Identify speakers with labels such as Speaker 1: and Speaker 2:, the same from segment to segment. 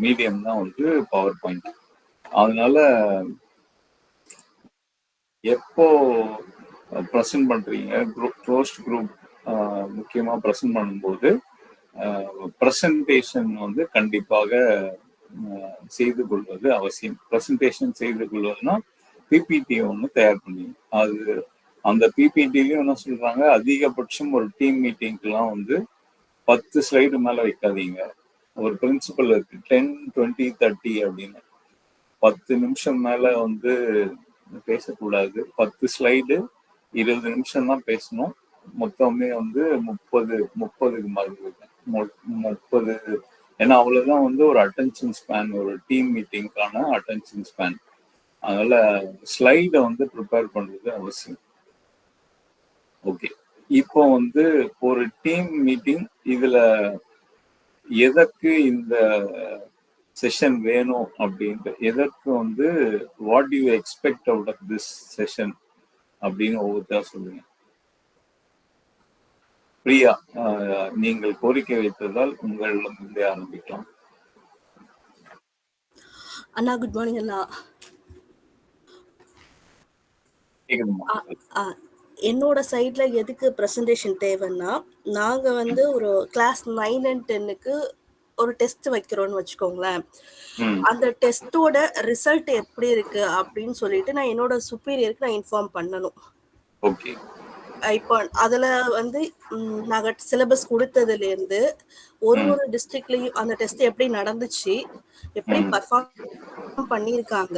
Speaker 1: Medium தான் வந்து power point. அதனால எப்போ ப்ரெசென்ட் பண்றீங்க, க்ளோஸ்ட் குரூப் முக்கியமாக ப்ரெசென்ட் பண்ணும்போது ப்ரெசன்டேஷன் வந்து கண்டிப்பாக செய்து கொள்வது அவசியம். ப்ரெசன்டேஷன் செய்து கொள்வதுன்னா பிபிடி ஒன்று தயார் பண்ணி அது அந்த பிபிடிலையும் என்ன சொல்றாங்க, அதிகபட்சம் ஒரு டீம் மீட்டிங்க்கெல்லாம் வந்து 10 ஸ்லைடு மேல வைக்காதீங்க. ஒரு பிரின்சிபல் இருக்கு 10, 20, 30 அப்படின்னு. 10 நிமிஷம் மேல வந்து பேசக்கூடாது. 10 ஸ்லைடு 20 நிமிஷம் தான் பேசணும். மொத்தமே வந்து 30க்கு மாதிரி 30. ஏன்னா அவ்வளவுதான் வந்து ஒரு அட்டென்ஷன் ஸ்பேன், ஒரு டீம் மீட்டிங்கான அட்டென்ஷன் ஸ்பேன். அதனால ஸ்லைடை வந்து ப்ரிப்பேர் பண்றது அவசியம். ஓகே, இப்போ வந்து ஒரு டீம் மீட்டிங், இதுல எதற்கு இந்த செஷன் வேணும் அப்படின்ட்டு, எதற்கு வந்து what you expect out of this session அப்படின்னு ஒவ்வொருத்தரா சொல்லுங்க. பிரியா, நீங்கள் கோரிக்கை வைத்ததால் உங்களிடமிருந்தே ஆரம்பிக்கலாம்.
Speaker 2: அண்ணா குட் மார்னிங் அண்ணா. என்னோட சைட்ல எதுக்கு ப்ரெசன்டேஷன் தேவைன்னா, நாங்க வந்து ஒரு கிளாஸ் 9 and 10க்கு ஒரு டெஸ்ட் வைக்கிறோம்னு வச்சுக்கோங்களேன். அந்த டெஸ்டோட ரிசல்ட் எப்படி இருக்கு அப்படின்னு சொல்லிட்டு நான் என்னோட சுப்பீரியருக்கு நான் இன்ஃபார்ம் பண்ணணும்.
Speaker 1: ஓகே,
Speaker 2: இப்போ அதுல வந்து நாங்க சிலபஸ் கொடுத்ததுலேருந்து ஒரு டிஸ்ட்ரிக்ட்லயும் அந்த டெஸ்ட் எப்படி நடந்துச்சு, எப்படி பர்ஃபார்ம் பண்ணியிருக்காங்க,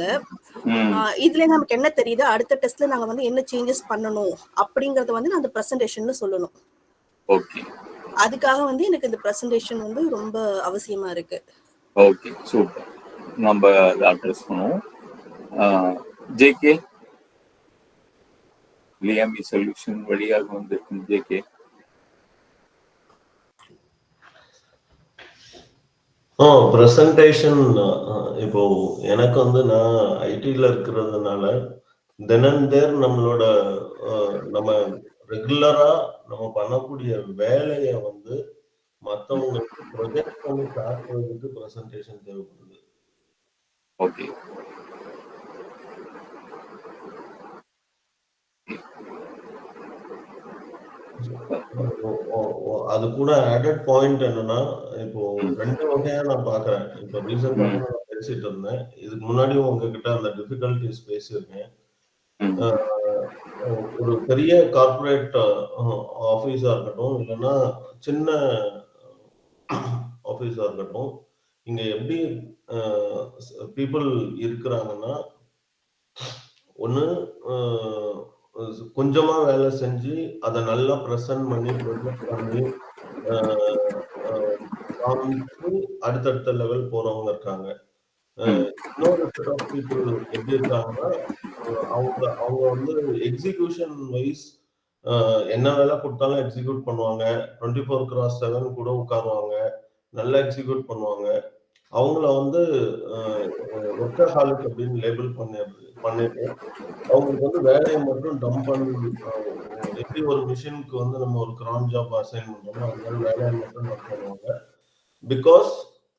Speaker 2: இதுல நமக்கு என்ன தெரியுது, அடுத்த டெஸ்ட்ல நாங்க வந்து என்ன சேஞ்சஸ் பண்ணணும் அப்படிங்கறத வந்து நான் அந்த பிரசன்டேஷன்ல சொல்லணும்.
Speaker 1: ஓகே,
Speaker 2: அதுக்காக வந்து எனக்கு இந்த பிரசன்டேஷன் வந்து ரொம்ப அவசியமா இருக்கு.
Speaker 1: Okay, super. நம்ம அதை அட்ரஸ் பண்ணுவோம். ஜேகே, லியாமி சொல்யூஷன் வழியாக வந்திருக்கும் ஜேகே.
Speaker 3: ப்ரெசன்டேஷன் இப்போ எனக்கு வந்து நான் ஐடில இருக்கிறதுனால தினந்தேர் நம்மளோட நம்ம ரெகுலரா நம்ம பண்ணக்கூடிய வேலையை வந்து மற்றவங்களுக்கு ப்ரொஜெக்ட் பண்ணி காட்டுறதுக்கு ப்ரெசன்டேஷன் தேவைப்படுது.
Speaker 1: ஓகே,
Speaker 3: அது கூட ஆடட் பாயிண்ட் என்னன்னா, இப்போ 2 வகையா நான் பாக்குறேன். இப்போ ரீசெண்டா நான் பேசிட்டு இருந்தேன், இதுக்கு முன்னாடியும் உங்ககிட்ட அந்த டிஃபிகல்டிஸ் பேசியிருக்கேன். ஒரு பெரிய கார்பரேட் ஆஃபீஸா இருக்கட்டும், இல்லைன்னா சின்ன ஆஃபீஸா இருக்கட்டும், இங்க எப்படி பீப்புள் இருக்கிறாங்கன்னா, ஒன்று கொஞ்சமா வேலை செஞ்சு அதை நல்லா ப்ரெசன்ட் பண்ணி ப்ரொஜெக்ட் பண்ணி அடுத்தடுத்த லெவல் போறவங்க இருக்காங்க. இன்னொரு செட் ஆஃப் பீப்புள் எப்படி இருக்காங்கன்னா, அவங்க வந்து எக்ஸிகியூஷன் வைஸ் என்ன வேலை கொடுத்தாலும் எக்ஸிக்யூட் பண்ணுவாங்க. 24/7 கூட உட்காருவாங்க, நல்லா எக்ஸிக்யூட் பண்ணுவாங்க. அவங்கள வந்து ஒர்க்கஹாலிக் அப்படின்னு லேபிள் பண்ணிட்டு அவங்களுக்கு வந்து வேலையை மட்டும் டம்ப் பண்ணி, எப்படி ஒரு மிஷினுக்கு வந்து நம்ம ஒரு கிரான் ஜாப் அசைன் பண்றோமோ அது மாதிரி வேலையை மட்டும் டம்ப் பண்ணுவாங்க. Because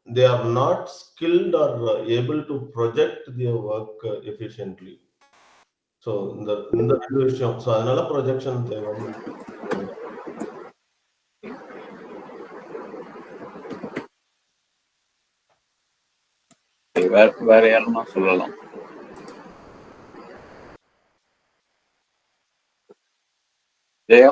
Speaker 3: they are not skilled or able to project their work efficiently. So இந்த ரெண்டு விஷயம், ஸோ அதனால ப்ரொஜெக்ஷன் தேவை.
Speaker 1: வேற யாருன்னா சொல்லலாம். ஜெயா,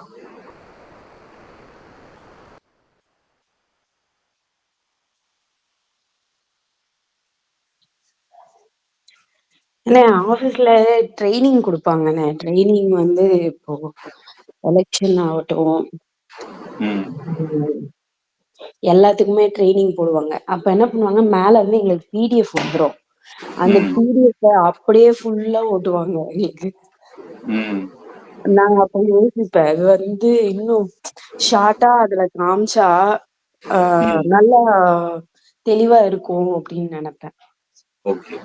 Speaker 4: ஆபீஸ்ல ட்ரைனிங் கொடுப்பாங்கண்ணே. ட்ரைனிங் வந்து இப்போ எலெக்ஷன் ஆகட்டும், எல்லாத்துக்குமே ட்ரைனிங் போடுவாங்க. அப்ப என்ன பண்ணுவாங்க, மேல இருந்து எங்களுக்கு பிடிஎஃப் வந்துடும். அந்த பிடிஎஃப் அப்படியே ஃபுல்லா ஓட்டுவாங்க எங்களுக்கு. நாங்க அப்ப யோசிப்பேன், அது வந்து இன்னும் ஷார்ட்டா அதுல காமிச்சா நல்லா தெளிவா இருக்கும் அப்படின்னு நினைப்பேன்.
Speaker 1: Okay,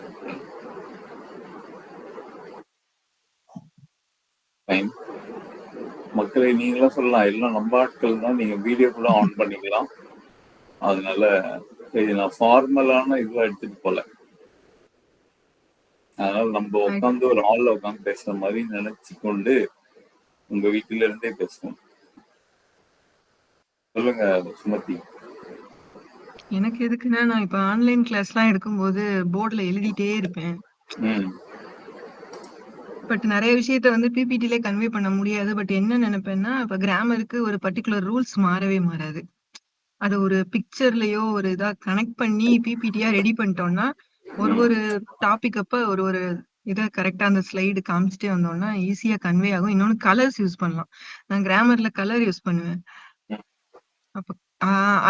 Speaker 1: fine. மக்களை நீங்களும் சொல்லலாம், எல்லாம் நம்ம ஆட்கள் தான், நீங்க வீடியோ கூட ஆன் பண்ணிக்கலாம். அதனால இது நான் ஃபார்மலான இதுவா எடுத்துட்டு போல. அதனால நம்ம உட்காந்து ஒரு ஹால்ல உட்காந்து பேசுற மாதிரி நினைச்சு கொண்டு உங்க வீட்டில இருந்தே பேசுவோம். சொல்லுங்க சுமதி.
Speaker 5: எனக்கு எதுக்குன்னா, நான் இப்ப ஆன்லைன் கிளாஸ்லாம் எடுக்கும்போது போர்டுல எழுதிட்டே இருப்பேன். பட் நெறைய விஷயத்த வந்து பிபிடிலே கன்வே பண்ண முடியாது. பட் என்ன நெனைப்பேன்னா, இப்ப கிராமருக்கு ஒரு பர்ட்டிகுலர் ரூல்ஸ் மாறவே மாறாது. அத ஒரு பிக்சர்லயோ ஒரு இதா கனெக்ட் பண்ணி பிபிடியா ரெடி பண்ணிட்டோம்னா, ஒரு டாபிக் அப்ப ஒரு இத கரெக்ட்டா அந்த ஸ்லைடு காமிச்சுட்டே வந்தோம்னா, ஈஸியா கன்வே ஆகும். இன்னொன்னு கலர்ஸ் யூஸ் பண்ணலாம். நான் கிராமர்ல கலர் யூஸ் பண்ணுவேன். அப்ப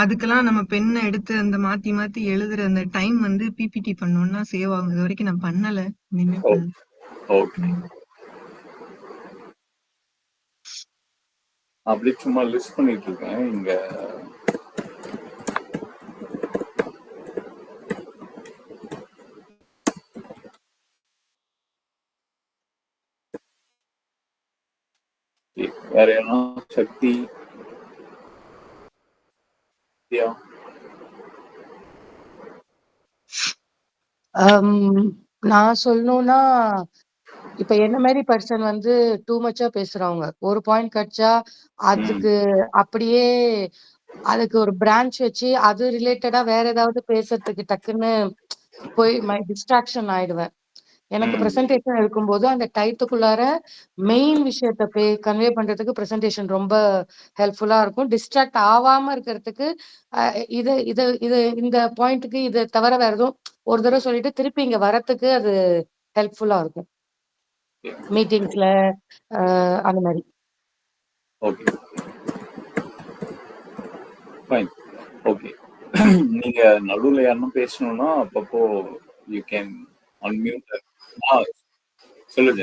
Speaker 5: அதுக்கெல்லாம் நம்ம பென்ன எடுத்து அந்த மாத்தி மாத்தி எழுதுற அந்த டைம் வந்து பிபிடி பண்ணோம்னா சேவ் ஆகும். இது வரைக்கும் நான் பண்ணல. இனிமே பண்ண.
Speaker 1: ஓகே. அப்படி சும்மா லிஸ்ட் பண்ணிட்டு இருக்கேன் இங்க. வேற என்ன சக்தி
Speaker 6: நான் சொல்லணும்னா இப்ப என்ன மாதிரி பர்சன் வந்து டூ மச்சா பேசுறவங்க ஒரு பாயிண்ட் கட்சா அதுக்கு அப்படியே அதுக்கு ஒரு பிரான்ச் வச்சு அது ரிலேட்டடா வேற ஏதாவது பேசுறதுக்கு டக்குன்னு போய் டிஸ்ட்ராக்ஷன் ஆயிடுவேன். எனக்கு பிரசன்டேஷன் இருக்கும்போது அந்த டைத்துக்குள்ளார மெயின் விஷயத்த கன்வே பண்றதுக்கு பிரசன்டேஷன் ரொம்ப ஹெல்ப்ஃபுல்லா இருக்கும். டிஸ்ட்ராக்ட் ஆகாம இருக்கிறதுக்கு இது இது இது இந்த பாயிண்ட்டுக்கு இதை தவிர வேற எதுவும் ஒரு தடவை சொல்லிட்டு திருப்பி இங்க வரத்துக்கு அது ஹெல்ப்ஃபுல்லா இருக்கும் மீட்டிங்ஸ்ல அந்த மாதிரி.
Speaker 1: Okay fine. ஓகே, நீங்க நடுவுல யாரும் பேசணும்னா அப்பப்போ யூ கேன் அன்மியூட். சொல்லுங்க.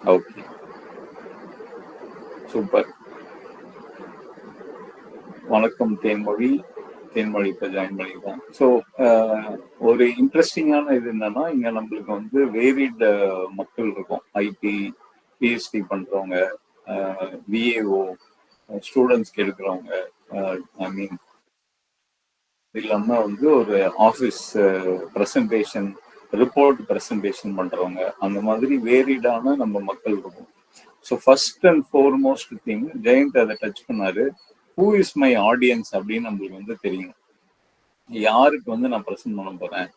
Speaker 1: Okay, super. வணக்கம் தேன்மொழி. தேன்மொழி இப்போ ஜாயின் பண்ணியிருக்கோம். ஸோ ஒரு இன்ட்ரெஸ்டிங்கான இது என்னன்னா, இங்கே நம்மளுக்கு வந்து வேரிட் மக்கள் இருக்கும். ஐடி, பிஹெச்டி பண்ணுறவங்க, விஏஓ, ஸ்டூடெண்ட்ஸ்க்கு எடுக்கிறவங்க, ஐ மீன் இல்லாமல் வந்து ஒரு ஆஃபீஸ் ப்ரெசன்டேஷன், ரிப்போர்ட் ப்ரெசன்டேஷன் பண்ணுறவங்க, அந்த மாதிரி வேரிடான நம்ம மக்கள் இருக்கும். So first and foremost thing, Jayanth அதை டச் பண்ணாரு, ஹூ இஸ் மை ஆடியன்ஸ் அப்படின்னு நம்மளுக்கு வந்து தெரியும். யாருக்கு வந்து நான் ப்ரெசென்ட் பண்ண போறேன்,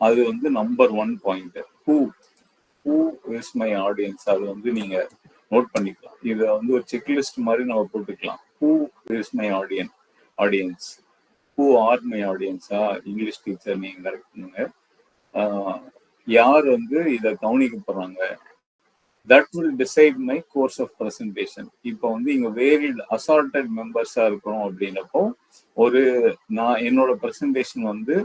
Speaker 1: அது வந்து number 1 point. Who is my audience, அது வந்து நீங்க நோட் பண்ணிக்கலாம். இதை வந்து ஒரு செக்லிஸ்ட் மாதிரி நம்ம போட்டுக்கலாம். Who is my audience, who are my ஆடியன்ஸா? இங்கிலீஷ் டீச்சர் நீங்க கரெக்ட் பண்ணுங்க. யார் வந்து இதை கவனிக்க போறாங்க, that will decide my course of presentation. இப்போ வந்து இங்க வேரிட் அசார்டட் மெம்பர்ஸா இருக்கிறோம் அப்படின்னப்போ, நான் என்னோட ப்ரெசன்டேஷன் வந்து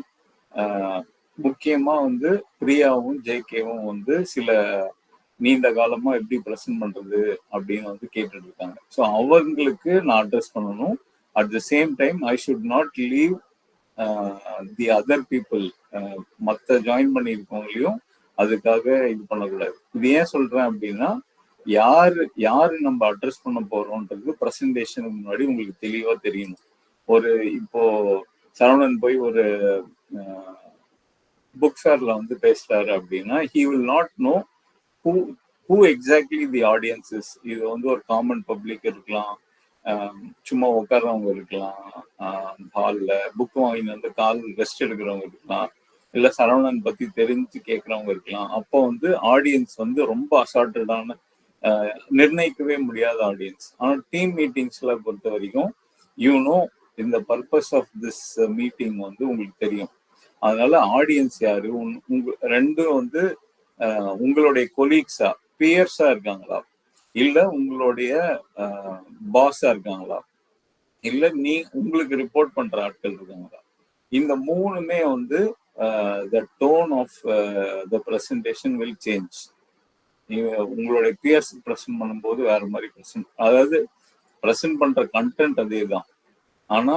Speaker 1: முக்கியமா வந்து பிரியாவும் ஜேகேவும் வந்து சில நீண்ட காலமா எப்படி ப்ரெசென்ட் பண்றது அப்படின்னு வந்து கேட்டுட்டு இருக்காங்க. ஸோ அவங்களுக்கு நான் அட்ரஸ் பண்ணணும். At the same time I should not leave the other people, மற்ற ஜாயின் பண்ணியிருக்கவங்களையும் அதுக்காக இது பண்ணக்கூடாது. இது ஏன் சொல்றேன் அப்படின்னா, யாரு நம்ம அட்ரஸ் பண்ண போறோம்ன்றது பிரசன்டேஷனுக்கு முன்னாடி உங்களுக்கு தெளிவா தெரியணும். இப்போ சரவணன் போய் ஒரு புக் ஃபேர்ல வந்து பேசுறாரு அப்படின்னா, he will not know who exactly the audience is. இது வந்து ஒரு காமன் பப்ளிக் இருக்கலாம், சும்மா உட்கார்றவங்க இருக்கலாம், ஹாலில் புக் வாங்கிட்டு வந்து கால் ரெஸ்ட் எடுக்கிறவங்க இருக்கலாம், இல்லை சரவணன் பத்தி தெரிஞ்சு கேட்குறவங்க இருக்கலாம். அப்போ வந்து ஆடியன்ஸ் வந்து ரொம்ப அசார்ட்டடான நிர்ணயிக்கவே முடியாத ஆடியன்ஸ். ஆனால் டீம் மீட்டிங்ஸ்ல பொறுத்த வரைக்கும் இந்த பர்பஸ் ஆஃப் திஸ் மீட்டிங் வந்து உங்களுக்கு தெரியும். அதனால ஆடியன்ஸ் யாரு, ரெண்டும் வந்து உங்களுடைய கொலீக்ஸா பியர்ஸா இருக்காங்களா, இல்ல உங்களுடைய பாஸா இருக்காங்களா, இல்ல உங்களுக்கு ரிப்போர்ட் பண்ற ஆட்கள் இருக்காங்களா. இந்த மூணுமே வந்து the tone of the presentation will change. உங்களுடைய பியர்ஸ் ப்ரெசென்ட் பண்ணும்போது வேற மாதிரி அதாவது ப்ரெசென்ட் பண்ற கண்டென்ட் அதே தான், ஆனா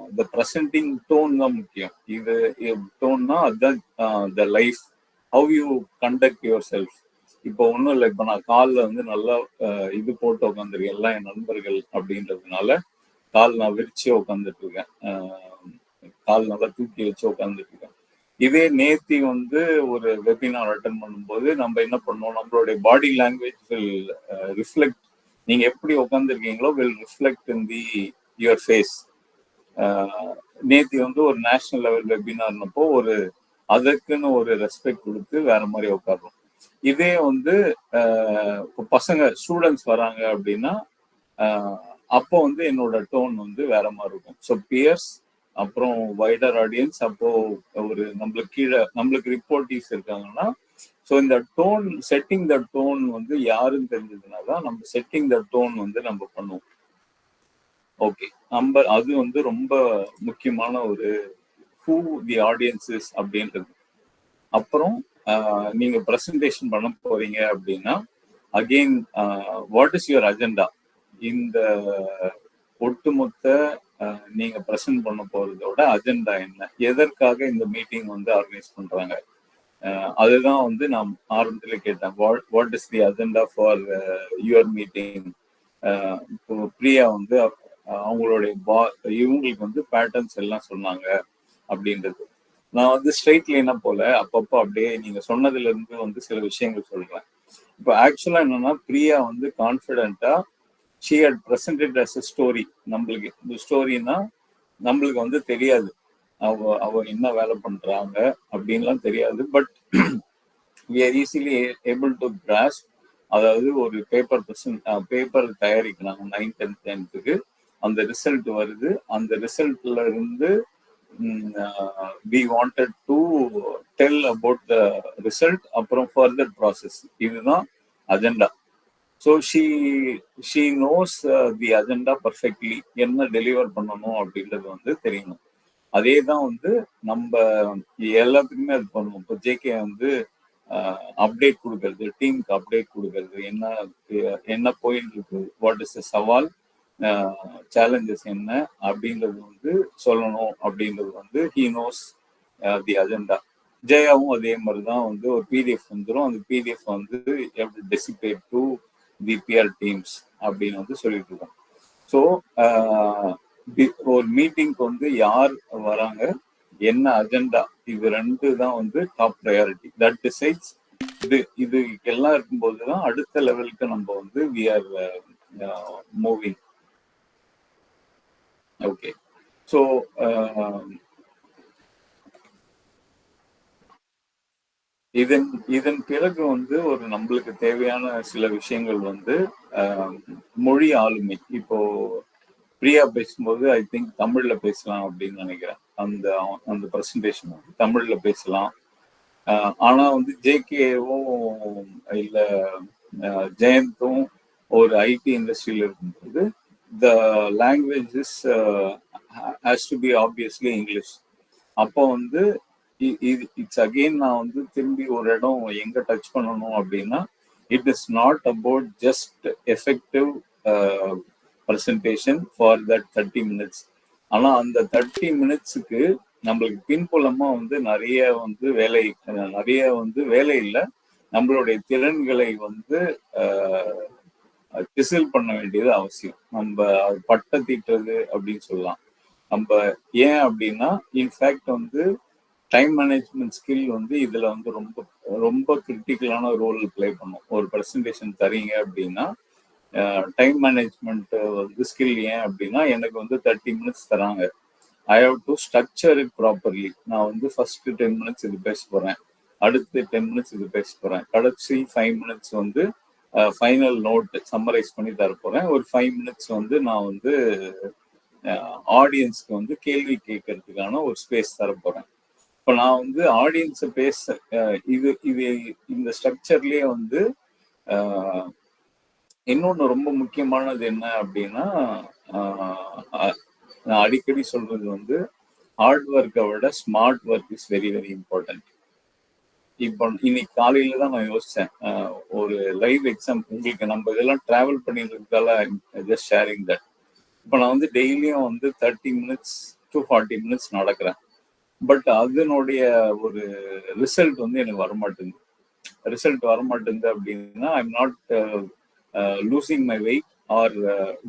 Speaker 1: இந்த ப்ரெசென்டிங் டோன் தான் முக்கியம். இது டோன்னா அதுதான் the life, how you conduct your self. இப்போ ஒன்றும் இல்லை, இப்போ நான் காலில் வந்து நல்லா இது போட்டு உட்காந்துருக்கேன், எல்லாம் என் நண்பர்கள் அப்படின்றதுனால கால் நான் விரிச்சு உட்காந்துட்டு இருக்கேன், கால் நல்லா தூக்கி வச்சு உட்காந்துட்டு இருக்கேன். இதே நேத்தி வந்து ஒரு வெபினார் அட்டன் பண்ணும்போது நம்ம என்ன பண்ணோம், நம்மளுடைய பாடி லாங்குவேஜ் வில் ரிஃப்ளெக்ட், நீங்க எப்படி உட்காந்துருக்கீங்களோ will reflect in the your face. நேத்தி வந்து ஒரு நேஷனல் லெவல் வெபினார்னப்போ அதற்குன்னு ஒரு ரெஸ்பெக்ட் கொடுத்து வேற மாதிரி உட்காடுறோம். இதே வந்து பசங்க ஸ்டூடெண்ட்ஸ் வராங்க அப்படின்னா அப்போ வந்து என்னோட டோன் வந்து வேற மாதிரி இருக்கும். ஸோ பியர்ஸ், அப்புறம் வைடர் ஆடியன்ஸ், அப்போ நம்மளுக்கு கீழே நம்மளுக்கு ரிப்போர்ட்டிஸ் இருக்காங்கன்னா, ஸோ இந்த டோன் செட்டிங் த டோன் வந்து யாருன்னு தெரிஞ்சதுனா தான் நம்ம செட்டிங் த டோன் வந்து நம்ம பண்ணுவோம். ஓகே, அது வந்து ரொம்ப முக்கியமான ஒரு who the audience is அப்படின்றது. அப்புறம் நீங்க ப்ரெசன்டேஷன் பண்ண போறீங்க அப்படின்னா again what is your agenda. இந்த ஒட்டுமொத்த நீங்க ப்ரெசென்ட் பண்ண போறதோட அஜெண்டா என்ன, எதற்காக இந்த மீட்டிங் வந்து ஆர்கனைஸ் பண்றாங்க, அதுதான் வந்து நான் ஆரம்பத்தில் கேட்டேன். What is the agenda for your meeting. இப்போ பிரியா வந்து அவங்களுடைய இவங்களுக்கு வந்து பேட்டர்ன்ஸ் எல்லாம் சொன்னாங்க அப்படின்றது. நான் வந்து ஸ்ட்ரெயிட் லைனா போல அப்பப்போ அப்படியே நீங்க சொன்னதுல இருந்து வந்து சில விஷயங்கள் சொல்றேன். இப்போ ஆக்சுவலா என்னன்னா, பிரியா வந்து கான்ஃபிடென்ட்டா she had presented as a story. நம்மளுக்கு இந்த ஸ்டோரினா நம்மளுக்கு வந்து தெரியாது அவ என்ன வேலை பண்றாங்க அப்படின்லாம் தெரியாது. But we are easily able to grasp. அதாவது ஒரு பேப்பர் தயாரிக்கிறாங்க 9th and 10th, அந்த ரிசல்ட் வருது, அந்த ரிசல்ட்ல இருந்து we wanted to tell about the result, அப்புறம் further process. இதுதான் agenda. So she knows the agenda perfectly. என்ன டெலிவர் பண்ணணும் அப்படின்றது வந்து தெரியணும். அதே தான் வந்து நம்ம எல்லாத்துக்குமே அது பண்ணுவோம். இப்போ ஜேகே வந்து அப்டேட் கொடுக்கறது, டீமுக்கு அப்டேட் கொடுக்கறது, என்ன போயிட்டு இருக்கு, வாட் இஸ் சவால், சேலஞ்சஸ் என்ன அப்படின்றது வந்து சொல்லணும் அப்படின்றது வந்து he knows the agenda. ஜெயாவும் அதே மாதிரி தான் வந்து ஒரு பிடிஎஃப் வந்துடும், அந்த பிடிஎஃப் வந்து எப்படி dissipate to the PR teams அப்படின்னு வந்து சொல்லிட்டு இருக்கோம். ஸோ ஒரு மீட்டிங்க்கு வந்து யார் வராங்க, என்ன அஜெண்டா, இது ரெண்டு தான் வந்து டாப் ப்ரையாரிட்டி. தட் டிசைட்ஸ் இது எல்லாம் இருக்கும்போது தான் அடுத்த லெவலுக்கு நம்ம வந்து we are moving. Okay, so இதன் பிறகு வந்து ஒரு நம்மளுக்கு தேவையான சில விஷயங்கள் வந்து மொழி ஆளுமை. இப்போ பிரியா பேசும்போது ஐ திங்க் தமிழ்ல பேசலாம் அப்படின்னு நினைக்கிறேன். அந்த ப்ரெசன்டேஷன் வந்து தமிழ்ல பேசலாம். ஆனா வந்து ஜேகேவும் இல்ல ஜெயந்தும் ஒரு ஐடி இண்டஸ்ட்ரியில இருக்கும்போது the language is has to be obviously English. அப்போ வந்து இட்ஸ் அகெயின் நான் வந்து திரும்பி ஒரு இடம் எங்க டச் பண்ணணும் அப்படின்னா, it is not about just effective presentation for that 30 minutes. ஆனா அந்த 30 minutesக்கு நம்மளுக்கு பின்புலமா வந்து நிறைய வந்து வேலை இல்லை, நம்மளுடைய திறன்களை வந்து டிசில் பண்ண வேண்டியது அவசியம். நம்ம பட்ட தீட்டுறது அப்படின்னு சொல்லலாம். நம்ம ஏன் அப்படின்னா இன்ஃபேக்ட் வந்து டைம் மேனேஜ்மெண்ட் ஸ்கில் வந்து இதுல வந்து ரொம்ப ரொம்ப கிரிட்டிக்கலான ரோல் பிளே பண்ணும். ஒரு ப்ரெசன்டேஷன் தரீங்க அப்படின்னா டைம் மேனேஜ்மெண்ட் வந்து ஸ்கில் ஏன் அப்படின்னா, எனக்கு வந்து 30 மினிட்ஸ் தராங்க, I have to structure it properly. நான் வந்து ஃபர்ஸ்ட் 10 மினிட்ஸ் இது பேச போறேன், அடுத்து 10 மினிட்ஸ் இது பேச போறேன், கடைசி 5 மினிட்ஸ் வந்து ஃபைனல் நோட் சம்மரைஸ் பண்ணி தர போறேன், ஒரு 5 மினிட்ஸ் வந்து நான் வந்து ஆடியன்ஸ்க்கு வந்து கேள்வி கேட்கறதுக்கான ஒரு ஸ்பேஸ் தர போறேன். இப்போ நான் வந்து ஆடியன்ஸை பேச இது இந்த ஸ்ட்ரக்சர்லயே வந்து இன்னொன்று ரொம்ப முக்கியமானது என்ன அப்படின்னா, நான் அடிக்கடி சொல்றது வந்து ஹார்ட் ஒர்க்கை விட smart work is very very important. இப்போ இன்னைக்கு காலையில தான் நான் யோசிச்சேன், ஒரு லைவ் எக்ஸாம்பிள் உங்களுக்கு, நம்ம இதெல்லாம் டிராவல் பண்ணிருக்கிறதால ஜஸ்ட் ஷேரிங் தட். இப்போ நான் வந்து டெய்லியும் வந்து 30 மினிட்ஸ் டு 40 மினிட்ஸ் நடக்கிறேன், பட் அதனுடைய ஒரு ரிசல்ட் வந்து எனக்கு வரமாட்டேங்குது. அப்படின்னா I'm not losing my weight or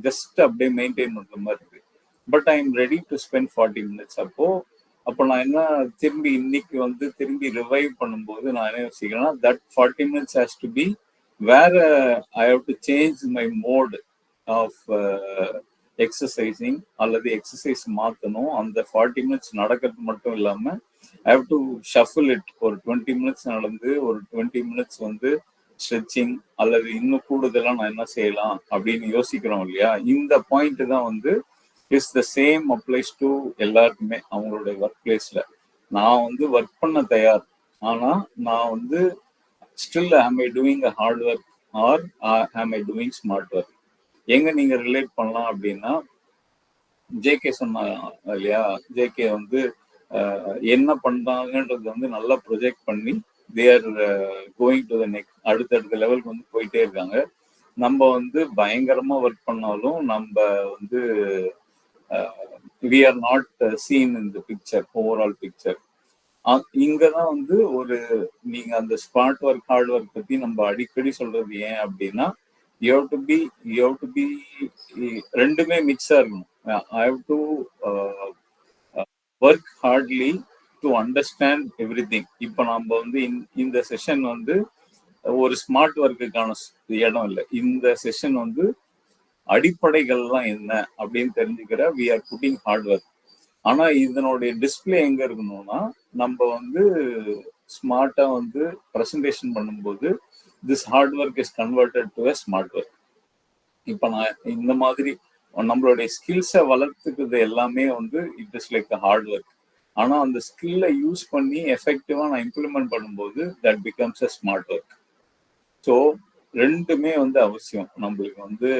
Speaker 1: just அப்படியே மெயின்டைன் பண்ற மாதிரி இருக்கு. But I am ready to spend 40 minutes. அப்போ நான் என்ன திரும்பி ரிவைவ் பண்ணும்போது நான் என்ன யோசிக்கிறேன்னா, that 40 minutes has to be where I have to change my mode of exercising, அல்லது எக்ஸசைஸ் மாற்றணும். அந்த 40 மினிட்ஸ் நடக்கிறது மட்டும் இல்லாமல் I have to shuffle it. ஒரு 20 மினிட்ஸ் நடந்து ஒரு 20 மினிட்ஸ் வந்து ஸ்ட்ரெச்சிங், அல்லது இன்னும் கூடுதலாக நான் என்ன செய்யலாம் அப்படின்னு யோசிக்கிறோம் இல்லையா. இந்த பாயிண்ட் தான் வந்து is the same applies to எல்லாருக்குமே அவங்களுடைய ஒர்க் பிளேஸ்ல. நான் வந்து ஒர்க் பண்ண தயார், ஆனா நான் வந்து ஸ்டில் ஆம் I doing a hard work or ஆம் ஐ டூயிங் ஸ்மார்ட் ஒர்க். எங்க நீங்க ரிலேட் பண்ணலாம் அப்படின்னா, ஜேகே சொன்னா இல்லையா, ஜேகே வந்து என்ன பண்றாங்கன்றது வந்து நல்லா ப்ரொஜெக்ட் பண்ணி they are going to the next, அடுத்தடுத்த லெவலுக்கு வந்து போயிட்டே இருக்காங்க. நம்ம வந்து பயங்கரமா ஒர்க் பண்ணாலும் நம்ம வந்து we are not seen in the picture, overall picture. இங்கதான் வந்து ஒரு நீங்க அந்த ஸ்மார்ட் ஒர்க் ஹார்ட் ஒர்க் பத்தி நம்ம அடிக்கடி சொல்றது ஏன் அப்படின்னா, you have to be ரெண்டுமே மிக்ஸா இருக்கணும். I have to work hardly to understand everything. இப்போ நம்ம வந்து இந்த செஷன் வந்து ஒரு ஸ்மார்ட் ஒர்க்குக்கான இடம் இல்லை. இந்த செஷன் வந்து அடிப்படைகள்லாம் என்ன அப்படின்னு தெரிஞ்சுக்கிற we are putting hard work. ஆனா இதனுடைய டிஸ்பிளே எங்க இருக்கணும்னா, நம்ம வந்து ஸ்மார்ட்டா வந்து ப்ரெசன்டேஷன் பண்ணும்போது this hard work is converted to a smart work. இப்போ நான் இந்த மாதிரி நம்மளுடைய ஸ்கில்ஸை வளர்த்துக்கிறது எல்லாமே வந்து it is like a hard work. ஆனா அந்த ஸ்கில்லை யூஸ் பண்ணி எஃபெக்டிவா நான் இம்ப்ளிமெண்ட் பண்ணும்போது that becomes a smart work. So ரெண்டுமே வந்து அவசியம் நம்மளுக்கு வந்து.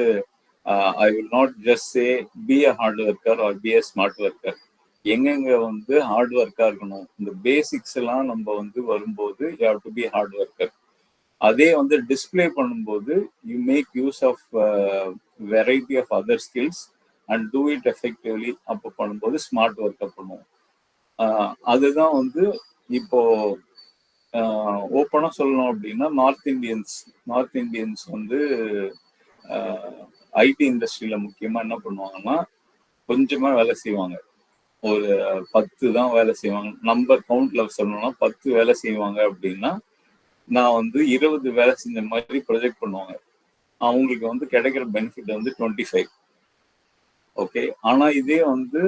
Speaker 1: I will not just say be a hard worker or be a smart worker. எங்கெங்க வந்து ஹார்ட் ஒர்க்கா இருக்கணும், இந்த பேசிக்ஸ் எல்லாம் நம்ம வந்து வரும்போது you have to be hard worker. அதே வந்து டிஸ்பிளே பண்ணும்போது you make use of variety of other skills and do it effectively. அப்போ பண்ணும்போது ஸ்மார்ட் ஒர்க்கை பண்ணுவோம். அதுதான் வந்து இப்போ ஓப்பனாக சொல்லணும் அப்படின்னா, நார்த் இந்தியன்ஸ் வந்து ஐடி இண்டஸ்ட்ரியில முக்கியமா என்ன பண்ணுவாங்கன்னா, கொஞ்சமா வேலை செய்வாங்க, ஒரு 10 தான் வேலை செய்வாங்க. நம்பர் கவுண்ட்ல சொல்லணும்னா 10 வேலை செய்வாங்க அப்படின்னா, நான் வந்து 20 வேலை செஞ்ச மாதிரி ப்ரொஜெக்ட் பண்ணுவாங்க. அவங்களுக்கு வந்து கிடைக்கிற பெனிஃபிட் வந்து 25. ஓகே. ஆனா இதே வந்து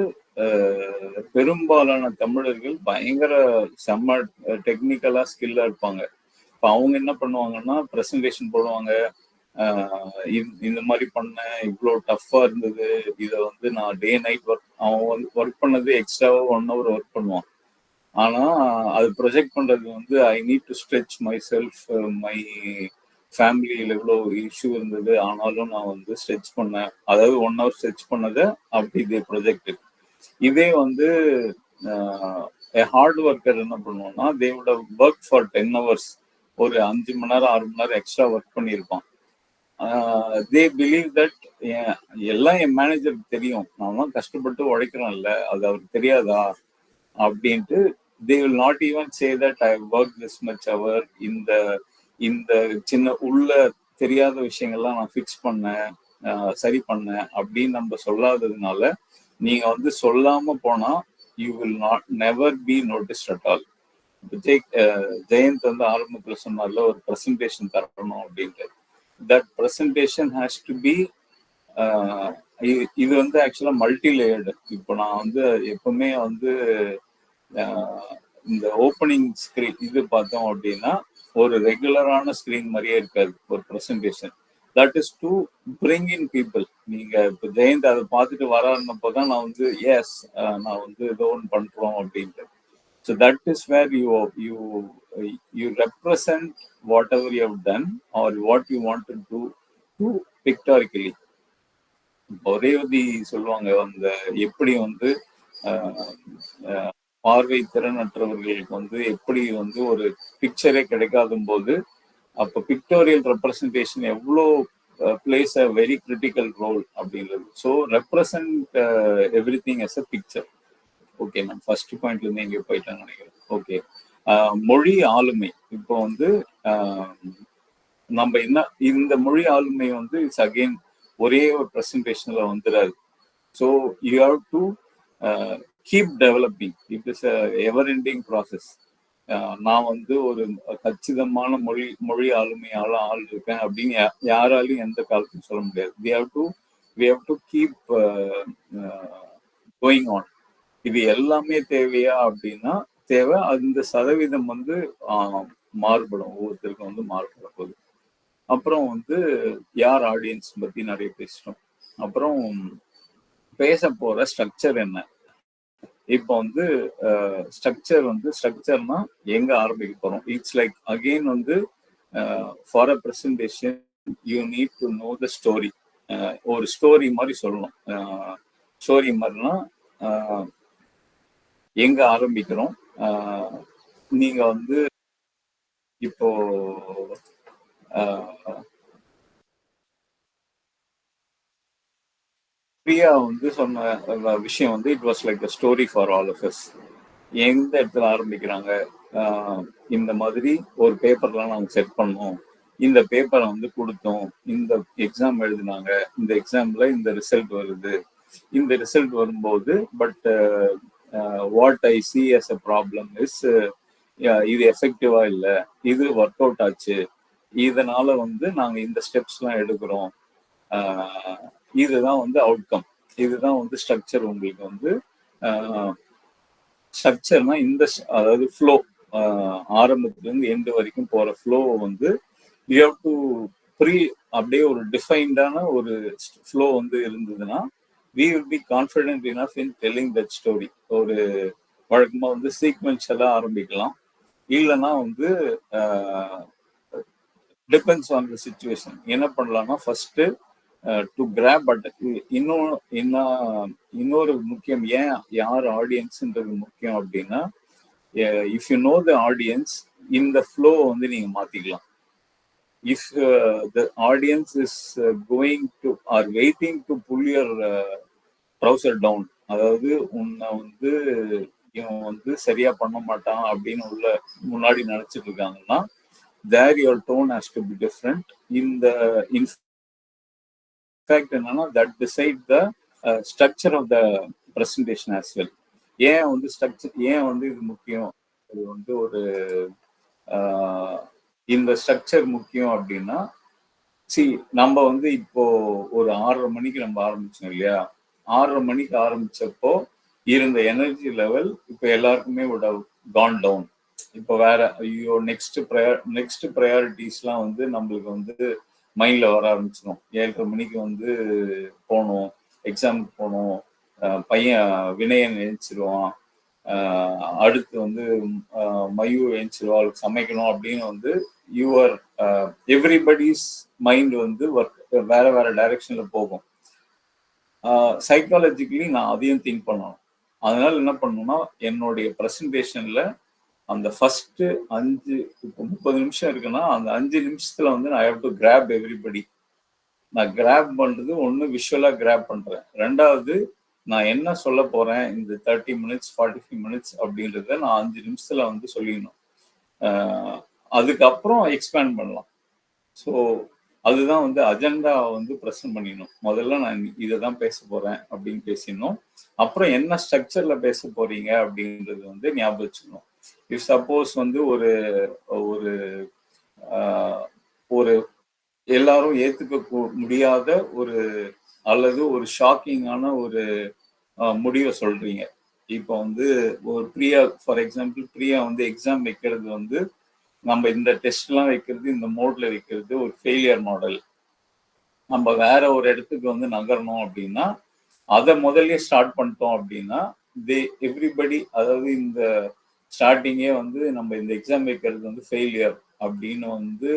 Speaker 1: பெரும்பாலான தமிழர்கள் பயங்கர செம்ம டெக்னிக்கலா ஸ்கில்லா இருப்பாங்க. இப்போ அவங்க என்ன பண்ணுவாங்கன்னா, ப்ரெசன்டேஷன் போடுவாங்க, இந்த மாதிரி பண்ணேன், இவ்வளோ டஃப்பா இருந்தது, இதை வந்து நான் டே நைட் அவன் வந்து ஒர்க் பண்ணது எக்ஸ்ட்ராவா 1 hour ஒர்க் பண்ணுவான். ஆனா அது ப்ரொஜெக்ட் பண்றது வந்து I need to stretch my self, my ஃபேமிலியில் எவ்வளோ இஷ்யூ இருந்தது, ஆனாலும் நான் வந்து ஸ்ட்ரெச் பண்ணேன், அதாவது 1 hour ஸ்ட்ரெச் பண்ணதை அப்படி இதே ப்ரொஜெக்ட். இதே வந்து ஹார்ட் ஒர்க்கர் என்ன பண்ணுவோம்னா, they would have work for 10 hours, ஒரு 5 மணி நேரம் 6 மணி நேரம் எக்ஸ்ட்ரா ஒர்க் பண்ணியிருப்பான். தே பிலீவ் தட் எல்லாம் என் மேனேஜருக்கு தெரியும், நான் கஷ்டப்பட்டு உழைக்கிறேன்ல, அது அவருக்கு தெரியாதா அப்படின்ட்டு they will not even say that I worked this much hour, இந்த சின்ன உள்ள தெரியாத விஷயங்கள்லாம் நான் ஃபிக்ஸ் பண்ணேன், சரி பண்ணேன் அப்படின்னு நம்ம சொல்லாததுனால நீங்க வந்து சொல்லாம போனா you will not never be noticed at all. Jayanth வந்து ஆரம்பத்துல சொன்னார்ல ஒரு ப்ரெசன்டேஷன் தரணும் அப்படின்ட்டு. That presentation has to be, இது வந்து ஆக்சுவலா மல்டி லேயர்டு. இப்போ நான் வந்து எப்பவுமே வந்து இந்த ஓப்பனிங் ஸ்கிரீன் இது பார்த்தோம் அப்படின்னா ஒரு ரெகுலரான ஸ்கிரீன் மாதிரியே இருக்காது ஒரு presentation. That is to bring in people. நீங்க இப்போ ஜெயந்த் அதை பார்த்துட்டு வராருன்னப்போ தான் நான் வந்து எஸ் நான் வந்து ஏதோ ஒன்று பண்றோம் அப்படின்ட்டு. So that is where you represent whatever you have done or what you want to do to pictorially. ஒரேவதி சொல்லுவாங்க அந்த எப்படி வந்து பார்வை திறனற்றவர்களுக்கு வந்து எப்படி வந்து ஒரு பிக்சரே கிடைக்காத போது அப்போ பிக்டோரியல் ரெப்ரசன்டேஷன் எவ்வளோ plays a very critical role அப்படின்றது. So represent everything as a picture. Okay, நான் ஃபர்ஸ்ட் பாயிண்ட்ல இருந்து எங்கே போயிட்டேன்னு நினைக்கிறேன். ஓகே, மொழி ஆளுமை. இப்போ வந்து நம்ம என்ன இந்த மொழி ஆளுமை வந்து இட்ஸ் அகெயின் ஒரே ஒரு ப்ரெசன்டேஷன்ல வந்துடாது. So you have to keep developing. It is a ever ending process. நான் வந்து ஒரு கச்சிதமான மொழி ஆளுமையால ஆள் இருக்கேன் அப்படின்னு யாராலையும் எந்த காலத்தையும் சொல்ல முடியாது. we have to keep going on. இது எல்லாமே தேவையா அப்படின்னா தேவை. அந்த சதவீதம் வந்து மாறுபடும், ஒவ்வொருத்தருக்கும் வந்து மாறுபட போகுது. அப்புறம் வந்து யார் ஆடியன்ஸ் பத்தி நிறைய பேசிட்டோம். அப்புறம் பேச போற ஸ்ட்ரக்சர் என்ன. இப்போ வந்து ஸ்ட்ரக்சர்னா எங்க ஆரம்பிக்க போறோம். இட்ஸ் லைக் அகெயின் வந்து for a presentation you need to know the story. ஒரு ஸ்டோரி மாதிரி சொல்லணும். ஸ்டோரி மாதிரினா எங்க ஆரம்பிக்கிறோம். நீங்க வந்து இப்போ பிரியா வந்து சொன்ன விஷயம் வந்து it was like a story for all of us. எந்த இடத்துல ஆரம்பிக்கிறாங்க, இந்த மாதிரி ஒரு பேப்பர்லாம் நாங்கள் செட் பண்ணோம், இந்த பேப்பரை வந்து கொடுத்தோம், இந்த எக்ஸாம் எழுதினாங்க, இந்த எக்ஸாம்ல இந்த ரிசல்ட் வருது, இந்த ரிசல்ட் வரும்போது but what I see as a problem is இது எஃபெக்டிவா இல்லை, இது ஒர்க் அவுட் ஆச்சு, இதனால வந்து நாங்கள் இந்த ஸ்டெப்ஸ்லாம் எடுக்கிறோம், இதுதான் வந்து அவுட்கம், இதுதான் வந்து ஸ்ட்ரக்சர். உங்களுக்கு வந்து ஸ்ட்ரக்சர்னா இந்த அதாவது ஃப்ளோ, ஆரம்பத்துலேருந்து எண்டு வரைக்கும் போற ஃப்ளோ வந்து யூ ஹேவ் டு அப்படியே ஒரு டிஃபைன்டான ஒரு ஃப்ளோ வந்து இருந்ததுன்னா we will be confident enough in telling that story. ஒரு வழக்கமாக வந்து சீக்வென்ஷியலாக ஆரம்பிக்கலாம், இல்லைன்னா வந்து டிபெண்ட்ஸ் ஆன் த சிச்சுவேஷன். என்ன பண்ணலாம்னா ஃபர்ஸ்ட் டு கிராப். பட் இன்னொரு முக்கியம், ஏன் யார் ஆடியன்ஸ்ன்றது முக்கியம் அப்படின்னா if you know the audience இந்த ஃப்ளோ வந்து நீங்க மாத்திக்கலாம். If the audience is going to or waiting to pull your trouser down, அதாவது உன்னை வந்து இவன் வந்து சரியா பண்ண மாட்டான் அப்படின்னு உள்ள முன்னாடி நினைச்சிட்டு இருக்காங்கன்னா there your tone has to be different. In fact என்னன்னா that decide the structure of the presentation as well. ஏன் வந்து ஸ்ட்ரக்சர், ஏன் வந்து இது முக்கியம், இது வந்து ஒரு இந்த ஸ்ட்ரக்சர் முக்கியம் அப்படின்னா நம்ம வந்து இப்போ ஒரு 6:30 மணிக்கு நம்ம ஆரம்பிச்சோம் இல்லையா. 6:30 மணிக்கு ஆரம்பிச்சப்போ இருந்த எனர்ஜி லெவல் இப்போ எல்லாருக்குமே would have gone down. இப்போ வேற ஐயோ நெக்ஸ்ட் ப்ரையாரிட்டிஸ்லாம் வந்து நம்மளுக்கு வந்து மைண்ட்ல வர ஆரம்பிச்சிடும். 7:30 மணிக்கு வந்து போகணும், எக்ஸாமுக்கு போகணும், பையன் வினயன் எழுந்திருவான், அடுத்து வந்து மயூ எழுந்திருவா, அவளுக்கு சமைக்கணும் அப்படின்னு வந்து யுவர் எவ்ரிபடிஸ் மைண்ட் வந்து வேற வேற டைரக்ஷன்ல போகும். சைக்காலஜிக்கலி நான் அதையும் திங்க் பண்ணணும். அதனால என்ன பண்ணணும்னா என்னுடைய ப்ரெசன்டேஷன்ல அந்த ஃபர்ஸ்ட் 5 இப்போ 30 நிமிஷம் இருக்குன்னா அந்த 5 நிமிஷத்துல வந்து நான் ஹேவ் டு கிராப் எவ்ரிபடி. நான் கிராப் பண்றது ஒன்று விஷுவலா கிராப் பண்றேன், ரெண்டாவது நான் என்ன சொல்ல போறேன் இந்த 30 மினிட்ஸ் 45 மினிட்ஸ் அப்படின்றத நான் 5 நிமிஷத்துல வந்து சொல்லிடணும். அதுக்கப்புறம் எக்ஸ்பேண்ட் பண்ணலாம். ஸோ அதுதான் வந்து அஜெண்டா வந்து ப்ரெசென்ட் பண்ணிடணும். முதல்ல நான் இதை தான் பேச போறேன் அப்படின்னு பேசிடணும். அப்புறம் என்ன ஸ்ட்ரக்சர்ல பேச போறீங்க அப்படின்றது வந்து ஞாபகம் வச்சுக்கணும். இஃப் சப்போஸ் வந்து ஒரு ஒரு ஒரு எல்லாரும் ஏத்துக்க முடியாத ஒரு அல்லது ஒரு ஷாக்கிங்கான ஒரு முடிவை சொல்றீங்க. இப்போ வந்து ஒரு பிரியா ஃபார் எக்ஸாம்பிள் பிரியா வந்து எக்ஸாம் வைக்கிறது வந்து நம்ம இந்த டெஸ்ட்லாம் வைக்கிறது இந்த மோட்ல வைக்கிறது ஒரு ஃபெயிலியர் மாடல். நம்ம வேற ஒரு இடத்துக்கு வந்து நகரணும் அப்படின்னா அதை முதல்ல ஸ்டார்ட் பண்ணிட்டோம் அப்படின்னா எவ்ரிபடி, அதாவது இந்த ஸ்டார்டிங்கே வந்து நம்ம இந்த எக்ஸாம் வைக்கிறது வந்து ஃபெயிலியர் அப்படின்னு வந்து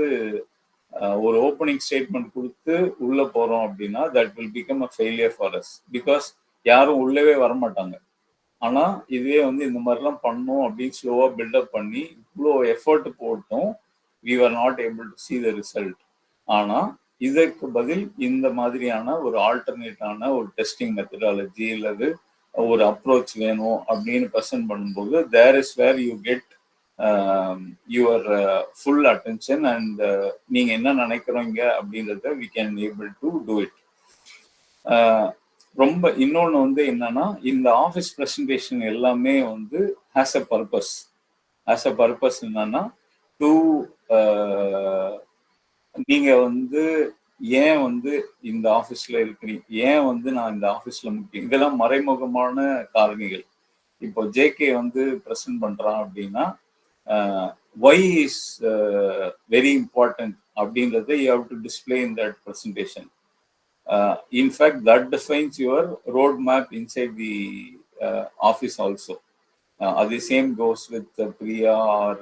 Speaker 1: ஒரு ஓப்பனிங் ஸ்டேட்மெண்ட் கொடுத்து உள்ள போறோம் அப்படின்னா that will become a failure for us. Because யாரும் உள்ளவே வரமாட்டாங்க. ஆனா இதுவே வந்து இந்த மாதிரிலாம் பண்ணோம் அப்படின்னு ஸ்லோவா பில்டப் பண்ணி இவ்வளோ எஃபர்ட் போட்டோம், we are not able to see the result. ஆனா இதற்கு பதில் இந்த மாதிரியான ஒரு ஆல்டர்னேட்டான ஒரு டெஸ்டிங் மெத்தடாலஜி அல்லது ஒரு அப்ரோச் வேணும் அப்படின்னு ப்ரெசென்ட் பண்ணும்போது there is where you get your full attention and நீங்க என்ன நினைக்கிறீங்க அப்படின்றத we can able to do it. ரொம்ப இன்னொன்று வந்து என்னன்னா, இந்த ஆஃபீஸ் ப்ரெசன்டேஷன் எல்லாமே வந்து has a purpose. Has a purpose என்னன்னா, டு நீங்க வந்து ஏன் வந்து இந்த ஆஃபீஸ்ல இருக்கிறீங்க, ஏன் வந்து நான் இந்த ஆஃபீஸ்ல முக்கியம், இதெல்லாம் மறைமுகமான காரணிகள். இப்போ ஜேகே வந்து ப்ரெசென்ட் பண்றான் அப்படின்னா ஒய் இஸ் வெரி இம்பார்ட்டன்ட் அப்படின்றத you have to display in that presentation. In fact, that defines your roadmap inside the office also. The same goes with Priya or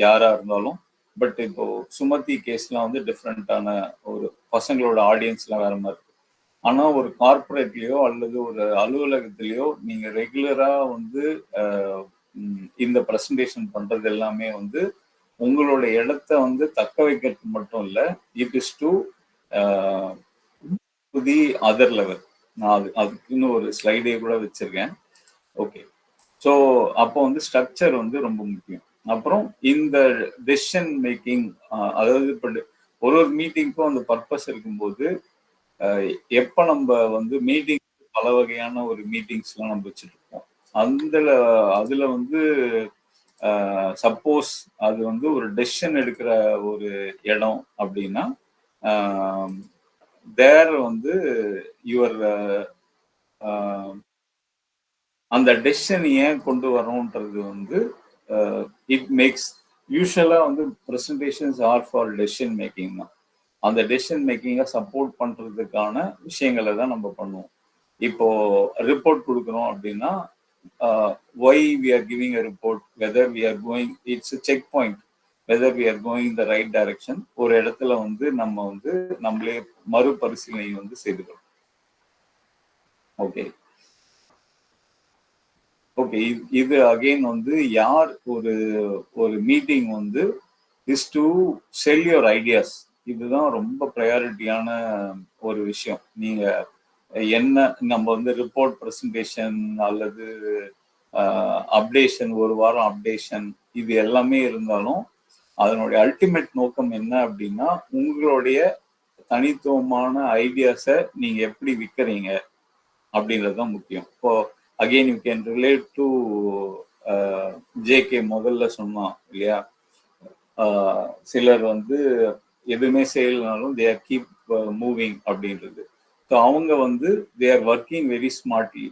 Speaker 1: யாரா இருந்தாலும். பட் இப்போ சுமதி கேஸ்லாம் வந்து டிஃப்ரெண்டான ஒரு பசங்களோட ஆடியன்ஸ்லாம் வேற மாதிரி இருக்கு. ஆனா ஒரு கார்பரேட்லயோ அல்லது ஒரு அலுவலகத்திலயோ நீங்க ரெகுலரா வந்து இந்த ப்ரெசன்டேஷன் பண்றது எல்லாமே வந்து உங்களோட இடத்த வந்து தக்க வைக்கிறதுக்கு மட்டும் இல்லை, it is to the other level. நான் அதுக்குன்னு ஒரு ஸ்லைடே கூட வச்சிருக்கேன். ஓகே, ஸோ அப்போ வந்து ஸ்ட்ரக்சர் வந்து ரொம்ப முக்கியம். அப்புறம் இந்த டெசிஷன் மேக்கிங், அதாவது இப்போ ஒரு மீட்டிங்க்கும் அந்த பர்பஸ் இருக்கும்போது எப்போ நம்ம வந்து மீட்டிங் பல வகையான ஒரு மீட்டிங்ஸ்லாம் நம்ம வச்சுருக்கோம். அதில் வந்து சப்போஸ் அது வந்து ஒரு டெசிஷன் எடுக்கிற ஒரு இடம் அப்படின்னா தேர் வந்து யுவர் அந்த டெசிஷன் ஏன் கொண்டு வரோன்றது வந்து இட் மேக்ஸ் யூஸ்வலாக வந்து presentations are for decision making தான். அந்த டெசிஷன் மேக்கிங்கை சப்போர்ட் பண்ணுறதுக்கான விஷயங்களை தான் நம்ம பண்ணுவோம். இப்போ ரிப்போர்ட் கொடுக்குறோம் அப்படின்னா why we are giving a report, whether we are going, it's check point whether we are going the right direction. ஒரு இடத்துல வந்து நம்ம வந்து நம்மளே மறுபரிசீலனை வந்து செய்துக்கிறோம். ஓகே ஓகே இது அகெயின் வந்து யார் ஒரு மீட்டிங் வந்து is to sell your ideas. இதுதான் ரொம்ப ப்ரையாரிட்டியான ஒரு விஷயம். நீங்க என்ன நம்ம வந்து ரிப்போர்ட் ப்ரெசன்டேஷன் அல்லது அப்டேஷன், ஒரு வாரம் அப்டேஷன், இது எல்லாமே இருந்தாலும் அதனுடைய அல்டிமேட் நோக்கம் என்ன அப்படின்னா உங்களுடைய தனித்துவமான ஐடியாஸை நீங்க எப்படி விற்கிறீங்க அப்படின்றது தான் முக்கியம். இப்போ again you can relate to JK முதல்ல சொன்னான் இல்லையா, சிலர் வந்து எதுவுமே செய்யலனாலும் தே ஆர் கீப் மூவிங் அப்படின்றது. ஸோ அவங்க வந்து they are working very smartly.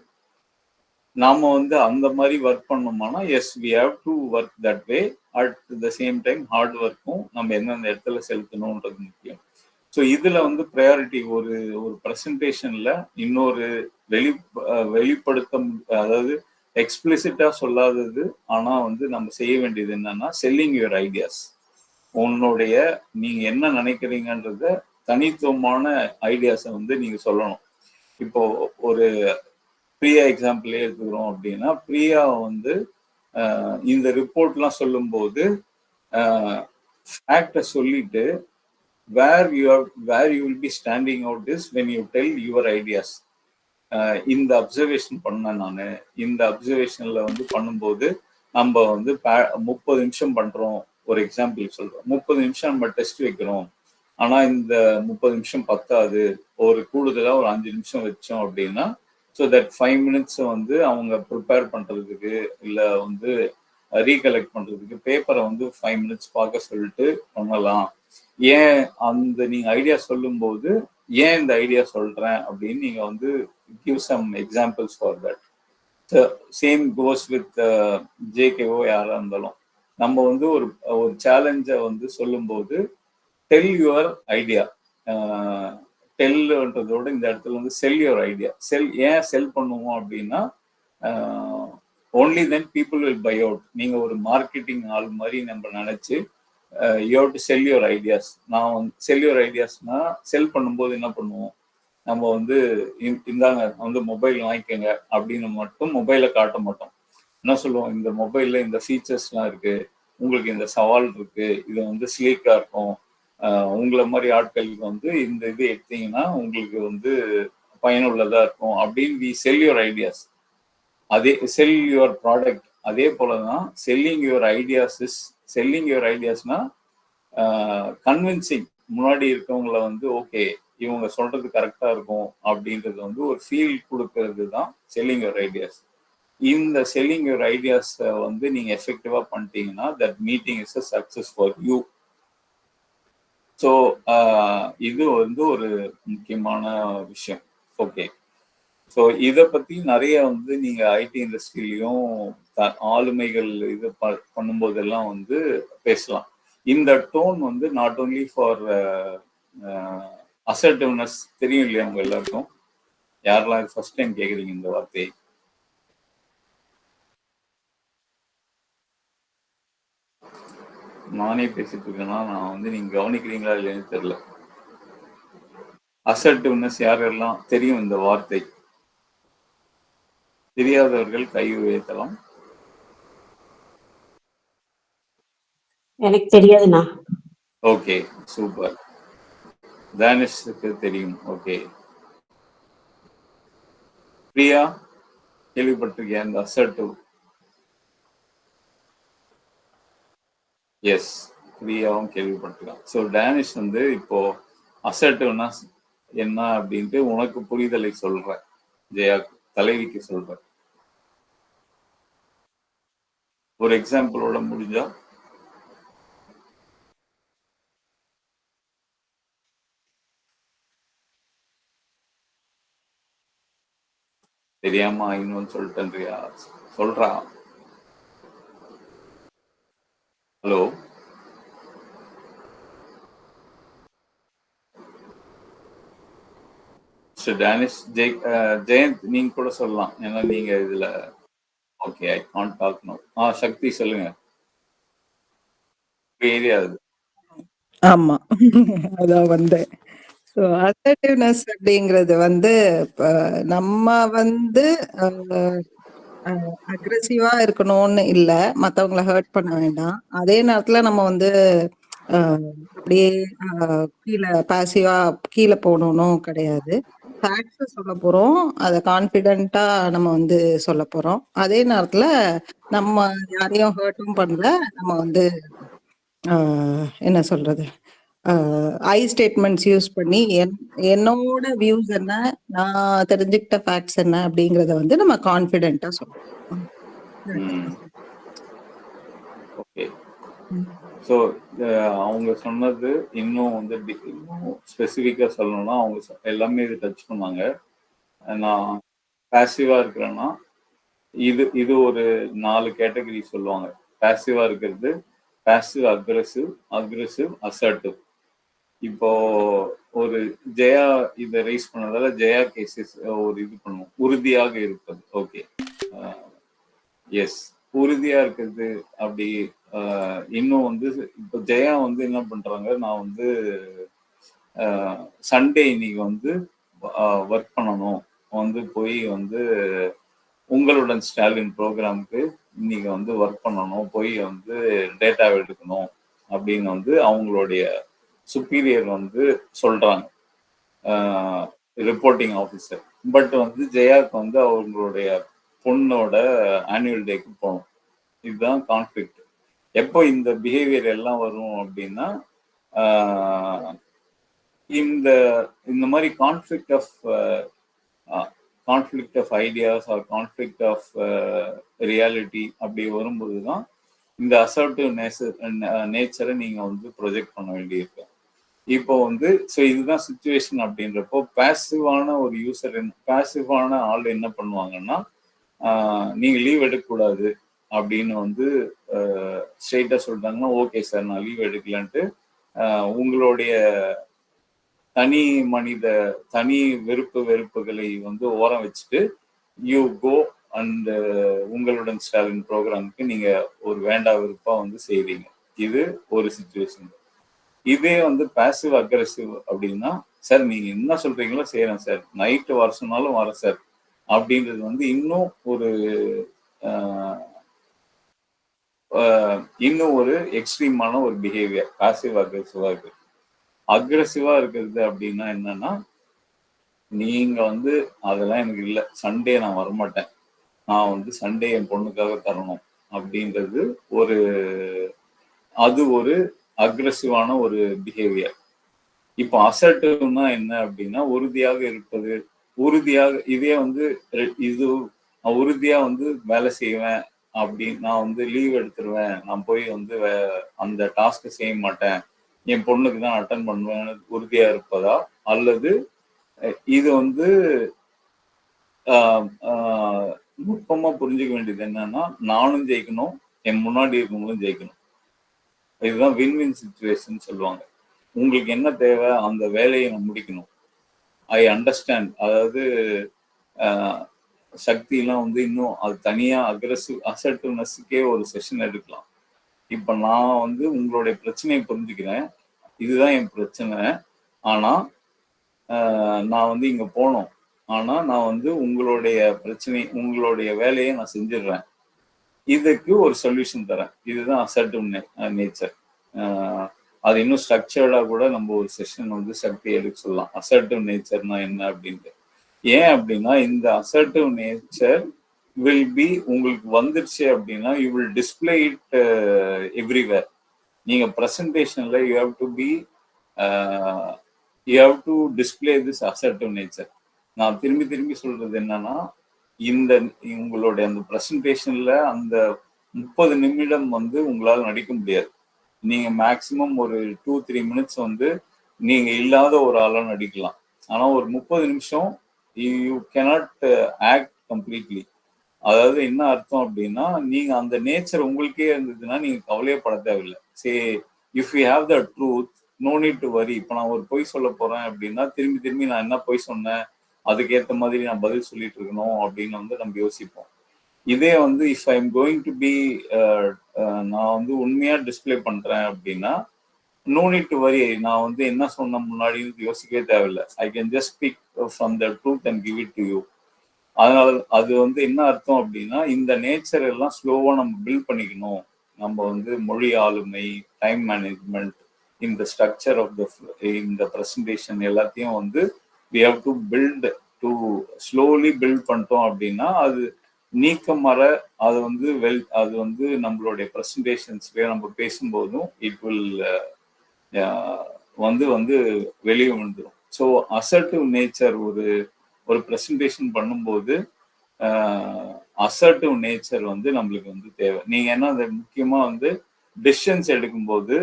Speaker 1: நாம வந்து அந்த மாதிரி ஒர்க் பண்ணோம்னா yes we have to work that way. At the same time hard ஒர்க்கும் நம்ம எந்தெந்த இடத்துல செலுத்தணுன்றது முக்கியம். ஸோ இதுல வந்து ப்ரையாரிட்டி ஒரு ப்ரெசன்டேஷன்ல இன்னொரு வெளிப்படுத்த, அதாவது எக்ஸ்பிளிசிட்டா சொல்லாதது, ஆனா வந்து நம்ம செய்ய வேண்டியது என்னன்னா செல்லிங் யுவர் ஐடியாஸ். உன்னுடைய நீங்க என்ன நினைக்கிறீங்கன்றத தனித்துவமான ஐடியாஸை வந்து நீங்க சொல்லணும். இப்போ ஒரு பிரியா எக்ஸாம்பிளே எடுத்துக்கிறோம் அப்படின்னா, பிரியா வந்து இந்த ரிப்போர்ட்லாம் சொல்லும்போது ஃபேக்டை சொல்லிட்டு where you will be standing out is when you tell your ideas. இந்த அப்சர்வேஷன் பண்ணேன் நான், இந்த அப்சர்வேஷன்ல வந்து பண்ணும்போது நம்ம வந்து 30 நிமிஷம் பண்றோம், ஒரு எக்ஸாம்பிள் சொல்றோம், 30 நிமிஷம் நம்ம டெஸ்ட் வைக்கிறோம், ஆனா இந்த 30 நிமிஷம் பத்தாது, ஒரு கூடுதலா ஒரு 5 நிமிஷம் வச்சோம் அப்படின்னா, ஸோ தட் 5 மினிட்ஸ் வந்து அவங்க ப்ரிப்பேர் பண்றதுக்கு இல்ல வந்து ரீகலெக்ட் பண்றதுக்கு பேப்பரை வந்து 5 மினிட்ஸ் பார்க்க சொல்லிட்டு பண்ணலாம். ஏன் அந்த நீங்க ஐடியா சொல்லும்போது ஏன் இந்த ஐடியா சொல்றேன் அப்படின்னு நீங்க வந்து give some examples for that. Same goes with JKO யாரா இருந்தாலும் நம்ம வந்து ஒரு சேலஞ்சை வந்து சொல்லும்போது டெல் யுவர் ஐடியா, டெல்ன்றதோட இந்த இடத்துல வந்து செல் யுவர் ஐடியா. ஏன் செல் பண்ணுவோம் அப்படின்னா only then people will buy out. நீங்க ஒரு மார்க்கெட்டிங் ஆள் மாதிரி நம்ம நினைச்சு you have to sell your ideas. நான் வந்து செல் யுவர் ஐடியாஸ்னா செல் பண்ணும்போது என்ன பண்ணுவோம், நம்ம வந்து இந்தாங்க வந்து மொபைல் வாங்கிக்கோங்க அப்படின்னு மட்டும் மொபைலை காட்ட மாட்டோம். என்ன சொல்லுவோம், இந்த மொபைல்ல இந்த ஃபீச்சர்ஸ்லாம் இருக்கு, உங்களுக்கு இந்த சவால் இருக்கு, இது வந்து ஸ்லீக்கா இருக்கும், உங்களை மாதிரி ஆட்களுக்கு வந்து இந்த இது எடுத்தீங்கன்னா உங்களுக்கு வந்து பயனுள்ளதா இருக்கும் அப்படின்னு வி செல் யுவர் ஐடியாஸ். அதே செல் யுவர் ப்ராடக்ட். அதே போலதான் selling your ideas is selling your ஐடியாஸ்னா கன்வின்சிங் முன்னாடி இருக்கவங்கள வந்து ஓகே இவங்க சொல்றது கரெக்டா இருக்கும் அப்படின்றது வந்து ஒரு ஃபீல் கொடுக்கறது தான் செல்லிங் யுவர் ஐடியாஸ். இந்த செல்லிங் யுவர் ஐடியாஸ் வந்து நீங்க எஃபெக்டிவா பண்ணிட்டீங்கன்னா that meeting is a success for you. So இது வந்து ஒரு முக்கியமான விஷயம். ஓகே, ஸோ இதை பத்தி நிறைய வந்து நீங்க ஐடி இண்டஸ்ட்ரியிலையும் ஆளுமைகள் இது பண்ணும்போதெல்லாம் வந்து பேசலாம். இந்த டோன் வந்து நாட் ஓன்லி ஃபார் அசர்ட்டிவ்னஸ். தெரியும் இல்லையா உங்க எல்லாருக்கும்? யாரெல்லாம் ஃபர்ஸ்ட் டைம் கேக்குறீங்க இந்த வார்த்தையை? நானே பேசிட்டு இருக்கேன்னா நான் வந்து நீங்க கவனிக்கிறீங்களா இல்லைன்னு தெரியல. அசர்ட்டிவ்னஸ் யாரெல்லாம் தெரியும் இந்த வார்த்தை? தெரியாதவர்கள் கை உயர்த்தலாம்.
Speaker 4: எனக்கு தெரியாதுண்ணா.
Speaker 1: Okay, super. தானிஷுக்கு தெரியும். ஓகே, பிரியா கேள்விப்பட்டிருக்கேன் இந்த அசர்ட்டிவ்? எஸ், பிரியாவும் கேள்விப்பட்டிருக்கான். ஸோ டேனிஷ் வந்து இப்போ அசர்ட்டிவ்னா என்ன அப்படின்ட்டு உனக்கு புரிதலை சொல்றேன், ஜெயா தலைவிக்கு சொல்றேன். ஒரு எக்ஸாம்பிளோட முடிஞ்சா? தெரியாம இன்னொன்னு சொல்லிட்டேன்றியா? சொல்றா. ஹலோ, டேனிஷ் ஜெயந்த் நீங்க கூட சொல்லலாம், ஏன்னா நீங்க இதுல. Okay, I can't talk no. Shakti சொல்லுங்க. ஏரியா அது.
Speaker 7: ஆமா. அதான் வந்தேன். ஸோ அசர்ட்டிவ்னஸ் அப்படிங்கிறது வந்து இப்ப நம்ம வந்து அக்ரெசிவா இருக்கணும்னு இல்ல, மத்தவங்கள ஹர்ட் பண்ண வேண்டாம். அதே நேரத்துல நம்ம வந்து அப்படியே கீழே பாசிவா கீழே போகணும்னும் கிடையாது. ஃபேக்ட்ஸ் சொல்ல போறோம், அதை கான்ஃபிடென்ட்டா நம்ம வந்து சொல்ல போறோம். அதே நேரத்துல நம்ம யாரையும் ஹர்ட்டும் பண்ணல. நம்ம வந்து என்ன சொல்றது, ஐ ஸ்டேட்மெண்ட்ஸ் யூஸ் பண்ணி என்னோட வியூஸ் என்ன, நான் தெரிஞ்சுக்கிட்ட ஃபேக்ட்ஸ் என்ன அப்படிங்கறத வந்து நம்ம கான்ஃபிடென்ட்டா சொல்லணும்.
Speaker 1: ஓகே, ஸோ அவங்க சொன்னது இன்னும் வந்து இன்னும் ஸ்பெசிஃபிக்காக சொல்லணும்னா அவங்க எல்லாமே இது டச் பண்ணாங்க. நான் பேசிவா இருக்கிறேன்னா இது ஒரு 4 கேட்டகரி சொல்லுவாங்க. பேசிவா இருக்கிறது, பேசிவ் அக்ரெசிவ், அக்ரெசிவ் அசர்ட்டிவ். இப்போ ஒரு ஜெயா இதை ரைஸ் பண்ணதால ஜெயா கேசஸ் ஒரு இது பண்ணுவோம், உறுதியாக இருப்பது. ஓகே, எஸ், உறுதியா இருக்கிறது. அப்படி இன்னும் வந்து இப்போ ஜெயா வந்து என்ன பண்றாங்க, நான் வந்து சண்டே இன்னைக்கு வந்து ஒர்க் பண்ணணும், வந்து போய் வந்து உங்களுடன் ஸ்டாலின் ப்ரோக்ராமுக்கு இன்னைக்கு வந்து ஒர்க் பண்ணணும், போய் வந்து டேட்டா எடுக்கணும் அப்படின்னு வந்து அவங்களுடைய சுப்பீரியர் வந்து சொல்றாங்க. Reporting officer. பட் வந்து ஜெயாக்கு வந்து அவங்களுடைய பொண்ணோட ஆனுவல் டேக்கு போகணும். இதுதான் கான்ஃப்ளிக்ட். எப்போ இந்த பிஹேவியர் எல்லாம் வரும் அப்படின்னா இந்த மாதிரி conflict of ideas or conflict of reality அப்படி வரும்போது தான் இந்த அசர்ட்டிவ் நேச்சரை நீங்க வந்து ப்ரொஜெக்ட் பண்ண வேண்டியிருக்கு. இப்போ வந்து ஸோ இதுதான் சுச்சுவேஷன் அப்படின்றப்போ பேசிவான ஒரு யூசர் பேசிவான ஆள் என்ன பண்ணுவாங்கன்னா நீங்க லீவ் எடுக்கக்கூடாது அப்படின்னு வந்து ஸ்ட்ரெயிட்டா சொல்லிட்டாங்கன்னா ஓகே சார் நான் லீவ் எடுக்கலான்ட்டு உங்களுடைய தனி வெறுப்புகளை வந்து ஓரம் வச்சுட்டு யூ கோ அண்ட் உங்களுடன் ஸ்டாலின் ப்ரோக்ராமுக்கு நீங்க ஒரு வேண்டா விருப்பா வந்து செய்வீங்க. இது ஒரு சிச்சுவேஷன். இதே வந்து பாசிவ் அக்ரெசிவ் அப்படின்னா சார் நீங்க என்ன சொல்றீங்களோ செய்யறேன் சார், நைட்டு வர சொன்னாலும் வரேன் சார் அப்படின்றது வந்து இன்னும் ஒரு எக்ஸ்ட்ரீமான ஒரு பிஹேவியர் பாசிவ் அக்ரெசிவா இருக்கு. அக்ரெசிவா இருக்கிறது அப்படின்னா என்னன்னா நீங்க வந்து அதெல்லாம் எனக்கு இல்லை, சண்டே நான் வரமாட்டேன், நான் வந்து சண்டே என் பொண்ணுக்காக தரணும் அப்படின்றது அது ஒரு அக்ரெசிவான ஒரு பிஹேவியர். இப்போ அசர்ட்டிவ்னா என்ன அப்படின்னா உறுதியாக இருப்பது, இதே வந்து இது உறுதியா வந்து வேலை செய்வேன் அப்படின்னு நான் வந்து லீவ் எடுத்துருவேன், நான் போய் வந்து அந்த டாஸ்கை செய்ய மாட்டேன், என் பொண்ணுக்கு தான் அட்டன் பண்ணுவேன் உறுதியா இருப்பதா, அல்லது இது வந்து நுட்பமா புரிஞ்சுக்க வேண்டியது என்னன்னா நானும் ஜெயிக்கணும் என் முன்னாடி இருக்கவங்களும் ஜெயிக்கணும். இதுதான் வின் சிச்சுவேஷன் சொல்லுவாங்க. உங்களுக்கு என்ன தேவை அந்த வேலையை நான் முடிக்கணும். I understand. அதாவது சக்தியெல்லாம் வந்து இன்னும் அது தனியா அசர்ட்டிவ்னஸ்க்கே ஒரு செஷன் எடுக்கலாம். இப்ப நான் வந்து உங்களுடைய பிரச்சனையை புரிஞ்சுக்கிறேன், இதுதான் என் பிரச்சனை, ஆனா நான் வந்து இங்க போனோம், ஆனா நான் வந்து உங்களுடைய வேலையை நான் செஞ்சிடுறேன், இதுக்கு ஒரு சொல்யூஷன் தரேன். இதுதான் அசர்ட்டிவ் நேச்சர். அது இன்னும் ஸ்ட்ரக்சர்டா கூட நம்ம ஒரு செஷன் வந்து சக்தி எடுக்க சொல்லலாம், அசர்ட்டிவ் நேச்சர்னா என்ன அப்படின்ட்டு. ஏன் அப்படின்னா இந்த அசர்ட்டிவ் நேச்சர் வில் பி உங்களுக்கு வந்துருச்சு அப்படின்னா you will display it everywhere. நீங்க ப்ரெசன்டேஷன்ல you have to display this assertive nature. நான் திரும்பி சொல்றது என்னன்னா உங்களுடைய அந்த ப்ரெசன்டேஷன்ல அந்த 30 நிமிடம் வந்து உங்களால் நடிக்க முடியாது. நீங்க மேக்சிமம் ஒரு 2-3 மினிட்ஸ் வந்து நீங்க இல்லாத ஒரு ஆளா நடிக்கலாம். ஆனா ஒரு 30 நிமிஷம் யூ கேனாட் ஆக்ட் கம்ப்ளீட்லி. அதாவது என்ன அர்த்தம் அப்படின்னா நீங்க அந்த நேச்சர் உங்களுக்கே இருந்ததுன்னா நீங்க கவலையப்பட தேவையில்லை. Say if you have the truth no need to worry. இப்போ நான் ஒரு பொய் சொல்ல போறேன் அப்படின்னா திரும்பி நான் என்ன பொய் சொன்னேன், அதுக்கேற்ற மாதிரி நான் பதில் சொல்லிட்டு இருக்கணும் அப்படின்னு வந்து நம்ம யோசிப்போம். இதே வந்து if I am going to be நான் வந்து உண்மையா டிஸ்பிளே பண்றேன் அப்படின்னா நோ நீட் டு வரி. நான் வந்து என்ன சொன்ன முன்னாடி யோசிக்கவே தேவையில்லை. I can just speak from the truth and give it to you. அதனால அது வந்து என்ன அர்த்தம் அப்படின்னா இந்த நேச்சர் எல்லாம் ஸ்லோவா நம்ம பில்ட் பண்ணிக்கணும். நம்ம வந்து மொழி ஆளுமை, டைம் மேனேஜ்மெண்ட், இந்த ஸ்ட்ரக்சர் ஆஃப் இந்த ப்ரெசன்டேஷன் எல்லாத்தையும் வந்து we have to build to slowly build பண்ணிட்டோம் அப்படின்னா அது நீக்கமற அது வந்து நம்மளுடைய ப்ரெசன்டேஷன்ஸ்ல நம்ம பேசும்போதும் இட் வில் வந்து வெளியே வந்துடும். ஸோ அசர்ட்டிவ் நேச்சர் ஒரு ப்ரெசன்டேஷன் பண்ணும்போது அசர்ட்டிவ் நேச்சர் வந்து நம்மளுக்கு வந்து தேவை. நீங்க என்ன அது முக்கியமா வந்து டிசிஷன்ஸ் எடுக்கும்போது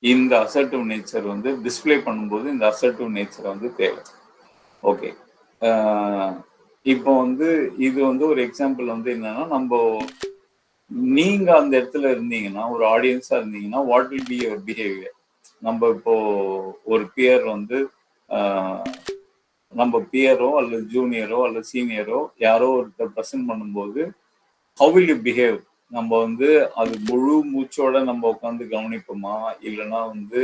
Speaker 1: இந்த அசர்ட்டிவ் நேச்சர் வந்து டிஸ்பிளே பண்ணும்போது இந்த அசர்ட்டிவ் நேச்சர் வந்து தேவை. ஓகே, இப்போ வந்து இது வந்து ஒரு எக்ஸாம்பிள் வந்து என்னன்னா நீங்க அந்த இடத்துல இருந்தீங்கன்னா ஒரு ஆடியன்ஸா இருந்தீங்கன்னா what will be your behaviour. நம்ம இப்போ ஒரு பியர் வந்து நம்ம பியரோ அல்லது ஜூனியரோ அல்லது சீனியரோ யாரோ ஒருத்தர் ப்ரெசென்ட் பண்ணும்போது ஹவு வில் யூ பிஹேவ்? நம்ம வந்து அது முழு மூச்சோட நம்ம உட்காந்து கவனிப்போமா, இல்லைன்னா வந்து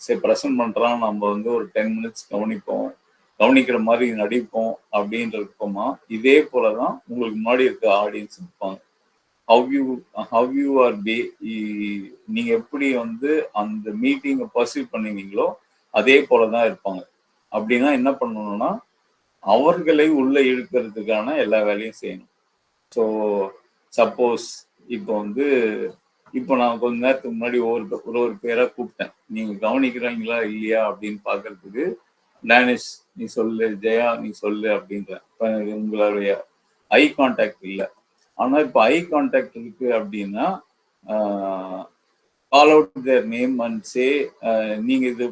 Speaker 1: சரி ப்ரெசென்ட் பண்றான் நம்ம வந்து ஒரு 10 மினிட்ஸ் கவனிக்கிற மாதிரி நடிப்போம் அப்படின்ட்டு இருப்போமா? இதே போலதான் உங்களுக்கு முன்னாடி இருக்க ஆடியன்ஸ் இருப்பாங்க. how you are நீங்க எப்படி வந்து அந்த மீட்டிங்கை பர்சீவ் பண்ணுவீங்களோ அதே போலதான் இருப்பாங்க. அப்படின்னா என்ன பண்ணணும்னா அவர்களை உள்ள இழுக்கிறதுக்கான எல்லா வேலையும் செய்யணும். ஸோ சப்போஸ் இப்போ வந்து இப்போ நான் கொஞ்ச நேரத்துக்கு முன்னாடி ஒரு பேரை கூப்பிட்டேன், நீங்க கவனிக்கிறீங்களா இல்லையா அப்படின்னு பாக்குறதுக்கு. டேனிஷ் நீ சொல்லு, ஜெயா நீ சொல்லு அப்படின்ற. இப்போ உங்களுடைய ஐ கான்டாக்ட் இல்லை. ஆனா இப்போ ஐ கான்டாக்ட் இருக்கு அப்படின்னா call out there name and say, நீங்க இது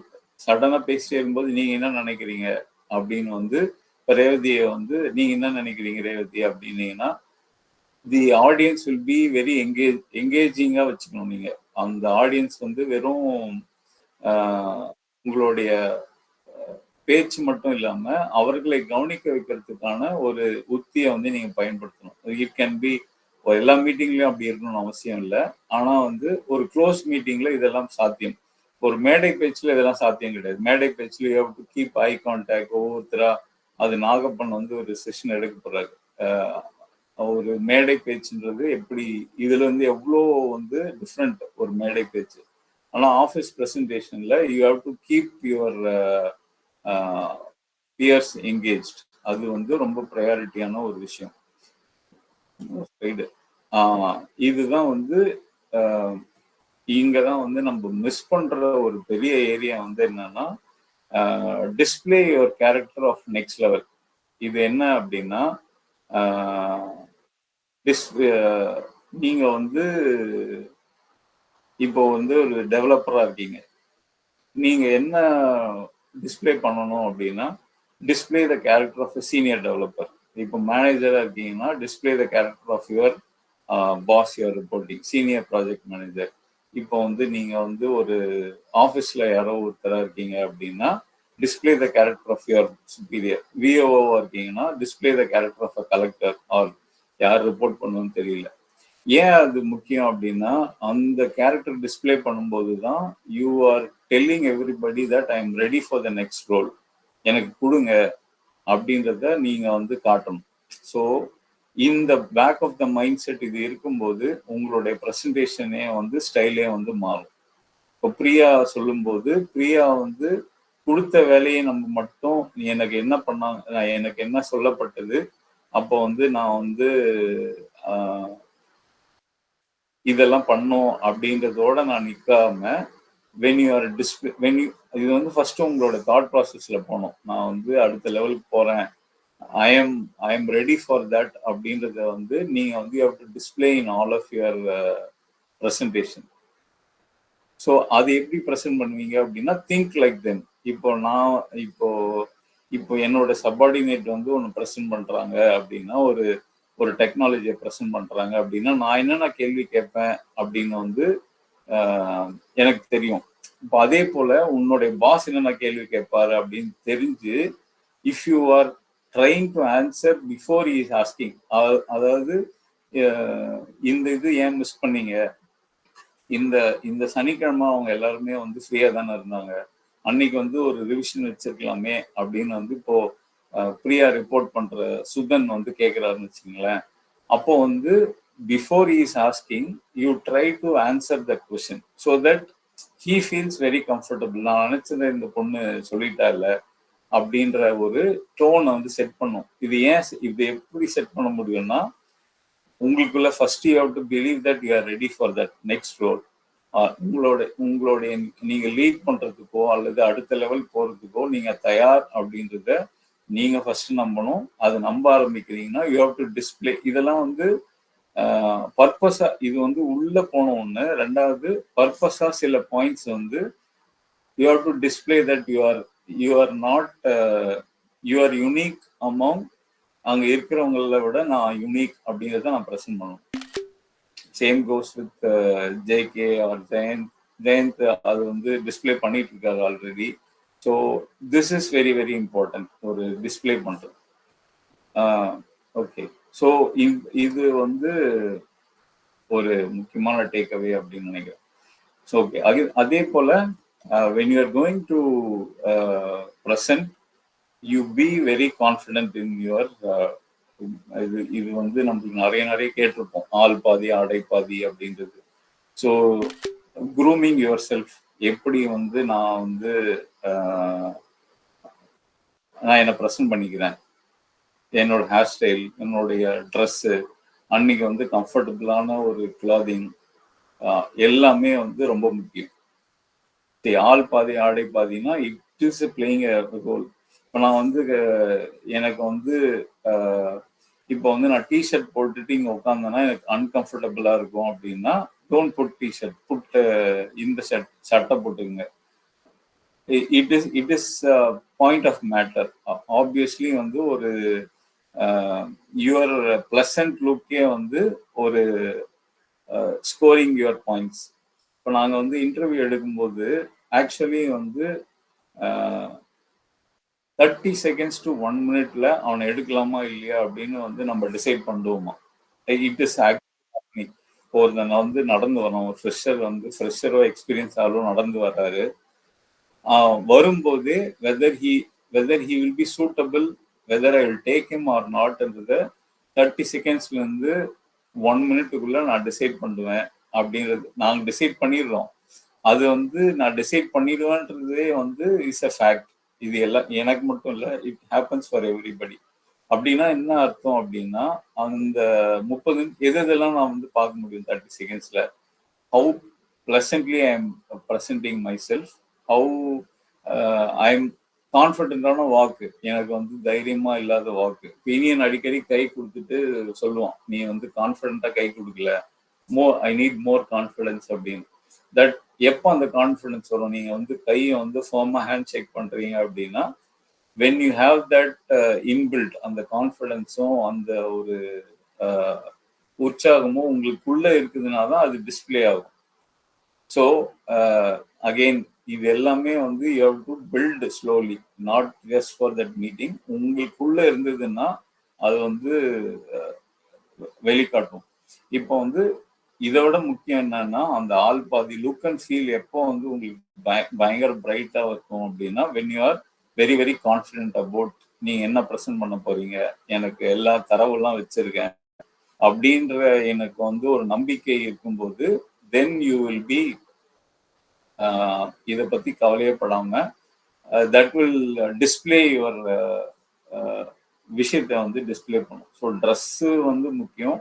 Speaker 1: சடனா பேசிட்டே இருக்கும்போது நீங்க என்ன நினைக்கிறீங்க அப்படின்னு வந்து இப்போ ரேவதியை வந்து நீங்க என்ன நினைக்கிறீங்க ரேவதி அப்படின்னீங்கன்னா the audience will be very எங்கேஜிங்கா வச்சுக்கணும். நீங்க அந்த ஆடியன்ஸ் வந்து வெறும் உங்களுடைய பேச்சு மட்டும் இல்லாம அவர்களை கவனிக்க வைக்கிறதுக்கான ஒரு உத்தியை வந்து நீங்க பயன்படுத்தணும். இட் கேன் பி எல்லா மீட்டிங்லயும் அப்படி இருக்கணும்னு அவசியம் இல்லை. ஆனா வந்து ஒரு க்ளோஸ் மீட்டிங்ல இதெல்லாம் சாத்தியம். ஒரு மேடை பேச்சுல இதெல்லாம் சாத்தியம் கிடையாது. மேடை பேச்சுல you have to keep eye contact. ஒவ்வொருத்தரா அது நாகப்பன் வந்து ஒரு செஷன் எடுக்க போறாரு. ஒரு மேடை பேச்சுன்றது எப்படி இதுல வந்து எவ்வளோ வந்து டிஃப்ரெண்ட் ஒரு மேடை பேச்சு. ஆனா ஆஃபீஸ் ப்ரெசன்டேஷன்ல you have to keep your peers engaged. அது வந்து ரொம்ப ப்ரையாரிட்டியான ஒரு விஷயம். இதுதான் வந்து இங்கதான் வந்து நம்ம மிஸ் பண்ற ஒரு பெரிய ஏரியா வந்து என்னன்னா display your character of next level. இது என்ன அப்படின்னா நீங்க வந்து இப்போ வந்து ஒரு டெவலப்பரா இருக்கீங்க, நீங்க என்ன டிஸ்பிளே பண்ணணும் அப்படின்னா display the character of senior developer. இப்போ மேனேஜரா இருக்கீங்கன்னா display the character of your boss your reporting senior project manager. இப்போ வந்து நீங்க வந்து ஒரு ஆஃபீஸ்ல யாரோ ஒருத்தரா இருக்கீங்க அப்படின்னா display the character of your superior. விஓஓவா இருக்கீங்கன்னா display the character of a collector or யார் ரிப்போர்ட் பண்ணணும்னு தெரியல. ஏன் அது முக்கியம் அப்படின்னா அந்த கேரக்டர் டிஸ்பிளே பண்ணும்போது தான் you are telling everybody that I am ready for the next role, எனக்கு கொடுங்க அப்படின்றத நீங்க வந்து காட்டணும். ஸோ இந்த back of the mind set இது இருக்கும்போது உங்களுடைய ப்ரெசன்டேஷனே வந்து ஸ்டைலே வந்து மாறும். இப்போ பிரியா சொல்லும்போது பிரியா வந்து கொடுத்த வேலையை நம்ம மட்டும் எனக்கு என்ன பண்ணாங்க, எனக்கு என்ன சொல்லப்பட்டது, அப்போ வந்து நான் வந்து இதெல்லாம் பண்ணோம் அப்படின்றதோட நான் நிற்காம இது வந்து ஃபர்ஸ்ட் உங்களோட தாட் ப்ராசஸ்ல போனோம். நான் வந்து அடுத்த லெவலுக்கு போறேன், I am ready for that அப்படின்றத வந்து நீங்க வந்து you have to display in all of your presentation. So அது எப்படி ப்ரெசென்ட் பண்ணுவீங்க அப்படின்னா திங்க் லைக் தெம். இப்போ என்னோட சப்பார்டினேட் வந்து ஒன்று ப்ரெசென்ட் பண்றாங்க அப்படின்னா ஒரு டெக்னாலஜியை ப்ரெசென்ட் பண்றாங்க அப்படின்னா நான் என்னென்ன கேள்வி கேட்பேன் அப்படின்னு வந்து எனக்கு தெரியும். இப்போ அதே போல உன்னுடைய பாஸ் என்னென்ன கேள்வி கேட்பாரு அப்படின்னு தெரிஞ்சு if you are trying to answer before he is asking, அதாவது இந்த இது ஏன் மிஸ் பண்ணீங்க, இந்த சனிக்கிழமை அவங்க எல்லாருமே வந்து ஃப்ரீயா தானே இருந்தாங்க, அன்னைக்கு வந்து ஒரு ரிவிஷன் வச்சிருக்கலாமே அப்படின்னு வந்து இப்போ பிரியா ரிப்போர்ட் பண்ற சுதன் வந்து கேட்கிறாருன்னு வச்சுங்களேன். அப்போ வந்து before he is asking you try to answer that question so that he feels very comfortable. நான் நினைச்சதை இந்த பொண்ணு சொல்லிட்டா இல்ல அப்படின்ற ஒரு டோனை வந்து செட் பண்ணும். இது எப்படி செட் பண்ண முடியும்னா உங்களுக்குள்ள first you have to believe that you are ready for that next role. உங்களுடைய நீங்க லீட் பண்றதுக்கோ அல்லது அடுத்த லெவல் போறதுக்கோ நீங்க தயார் அப்படின்றத நீங்க ஃபர்ஸ்ட் நம்பணும். அது நம்ப ஆரம்பிக்கிறீங்கன்னா யூ ஹேவ் டு டிஸ்பிளே. இதெல்லாம் வந்து பர்பஸா இது வந்து உள்ள போன ஒண்ணு. ரெண்டாவது பர்பஸா சில பாயிண்ட்ஸ் வந்து you have to display that you are not you are unique among அங்க இருக்கிறவங்கள விட நான் யூனிக் அப்படிங்கிறத நான் ப்ரெசென்ட் பண்ணணும். Same goes with JK or Jayanth அது வந்து டிஸ்பிளே பண்ணிட்டு இருக்காரு already. So this is very very important ஒரு டிஸ்பிளே பண்றது. ஓகே, ஸோ இது வந்து ஒரு முக்கியமான டேக் அவே அப்படின்னு நினைக்கிறேன். ஸோ ஓகே, அதே போல when you are going to present, you be very confident in your இது வந்து நம்மளுக்கு நிறைய கேட்டிருப்போம், ஆள் பாதி ஆடை பாதி அப்படின்றது. ஸோ க்ரூமிங் யுவர் செல்ஃப், எப்படி வந்து நான் வந்து நான் என்னை ப்ரெசென்ட் பண்ணிக்கிறேன், என்னோட ஹேர் ஸ்டைல், என்னுடைய ட்ரெஸ்ஸு, அன்னைக்கு வந்து கம்ஃபர்டபுளான ஒரு கிளாதிங், எல்லாமே வந்து ரொம்ப முக்கியம். ஆள் பாதி ஆடை பாதினா இட் இஸ் பிளேயிங் ரோல். இப்போ நான் வந்து எனக்கு வந்து இப்போ வந்து நான் டிஷர்ட் போட்டுட்டு இங்கே உட்காந்தேன்னா எனக்கு அன்கம்ஃபர்டபுளாக இருக்கும் அப்படின்னா, டோன்ட் புட் டிஷர்ட், புட் இந்த சட்டை போட்டுக்குங்க. It is point of matter. Obviously வந்து ஒரு யுவர் பிளசன்ட் லுக்கே வந்து ஒரு ஸ்கோரிங் யுவர் பாயிண்ட்ஸ். இப்போ நாங்கள் வந்து இன்டர்வியூ எடுக்கும்போது ஆக்சுவலி வந்து 30 seconds to 1 minute அவனை எடுக்கலாமா இல்லையா அப்படின்னு வந்து நம்ம டிசைட் பண்ணுவோமா. இட் இஸ் ஆக்சுவலி ஒரு நான் வந்து நடந்து வரோம், ஒரு ஃப்ரெஷரோ எக்ஸ்பீரியன்ஸ் ஆளும் நடந்து வர்றாரு, வரும்போதே whether he will be suitable, whether I will take him or நாட்ன்றத 30 secondsலேருந்து 1 minute நான் டிசைட் பண்ணுவேன் அப்படின்றது நாங்கள் டிசைட் பண்ணிடுறோம். அது வந்து நான் டிசைட் பண்ணிடுவேன்றதே வந்து இஸ் அ ஃபேக்ட். இது எல்லாம் எனக்கு மட்டும் இல்லை, இட் ஹேப்பன்ஸ் ஃபார் எவ்ரிபடி. அப்படின்னா என்ன அர்த்தம் அப்படின்னா, அந்த 30 எதெல்லாம் நான் வந்து பார்க்க முடியும் 30 secondsல. How pleasantly I am presenting myself, how I am கான்ஃபிடென்டான வாக்கு, எனக்கு வந்து தைரியமா இல்லாத வாக்கு. இனியன் அடிக்கடி கை கொடுத்துட்டு சொல்லுவான், நீ வந்து கான்ஃபிடென்ட்டா கை கொடுக்கல, ஐ நீட் மோர் கான்ஃபிடென்ஸ் அப்படின்னு. தட் எப்போ அந்த கான்ஃபிடன்ஸ் வரும், நீங்க வந்து கையை வந்து ஃபார்மா ஹேண்ட் ஷேக் பண்றீங்க அப்படின்னா, when you have that inbuilt, அந்த கான்ஃபிடன்ஸும் அந்த ஒரு உற்சாகமும் உங்களுக்குள்ள இருக்குதுன்னா தான் அது டிஸ்பிளே ஆகும். ஸோ அகெயின் இது எல்லாமே வந்து you have to build slowly, not just for that meeting. உங்களுக்குள்ள இருந்ததுன்னா அது வந்து வெளிக்காட்டும். இப்போ வந்து இதை விட முக்கியம் என்னன்னா, அந்த ஆள் பாதி லுக் அண்ட் ஃபீல் எப்போ வந்து உங்களுக்கு பயங்கர பிரைட்டா இருக்கும் அப்படின்னா, when you are very very confident about நீங்க என்ன ப்ரெசென்ட் பண்ண போறீங்க, எனக்கு எல்லா தரவுலாம் வச்சிருக்கேன் அப்படின்ற எனக்கு வந்து ஒரு நம்பிக்கை இருக்கும்போது, தென் யூ வில் பி இதை பத்தி கவலையப்படாம தட் வில் டிஸ்பிளே யுவர் விஷயத்தை வந்து டிஸ்பிளே பண்ணும். ஸோ ட்ரெஸ்ஸு வந்து முக்கியம்.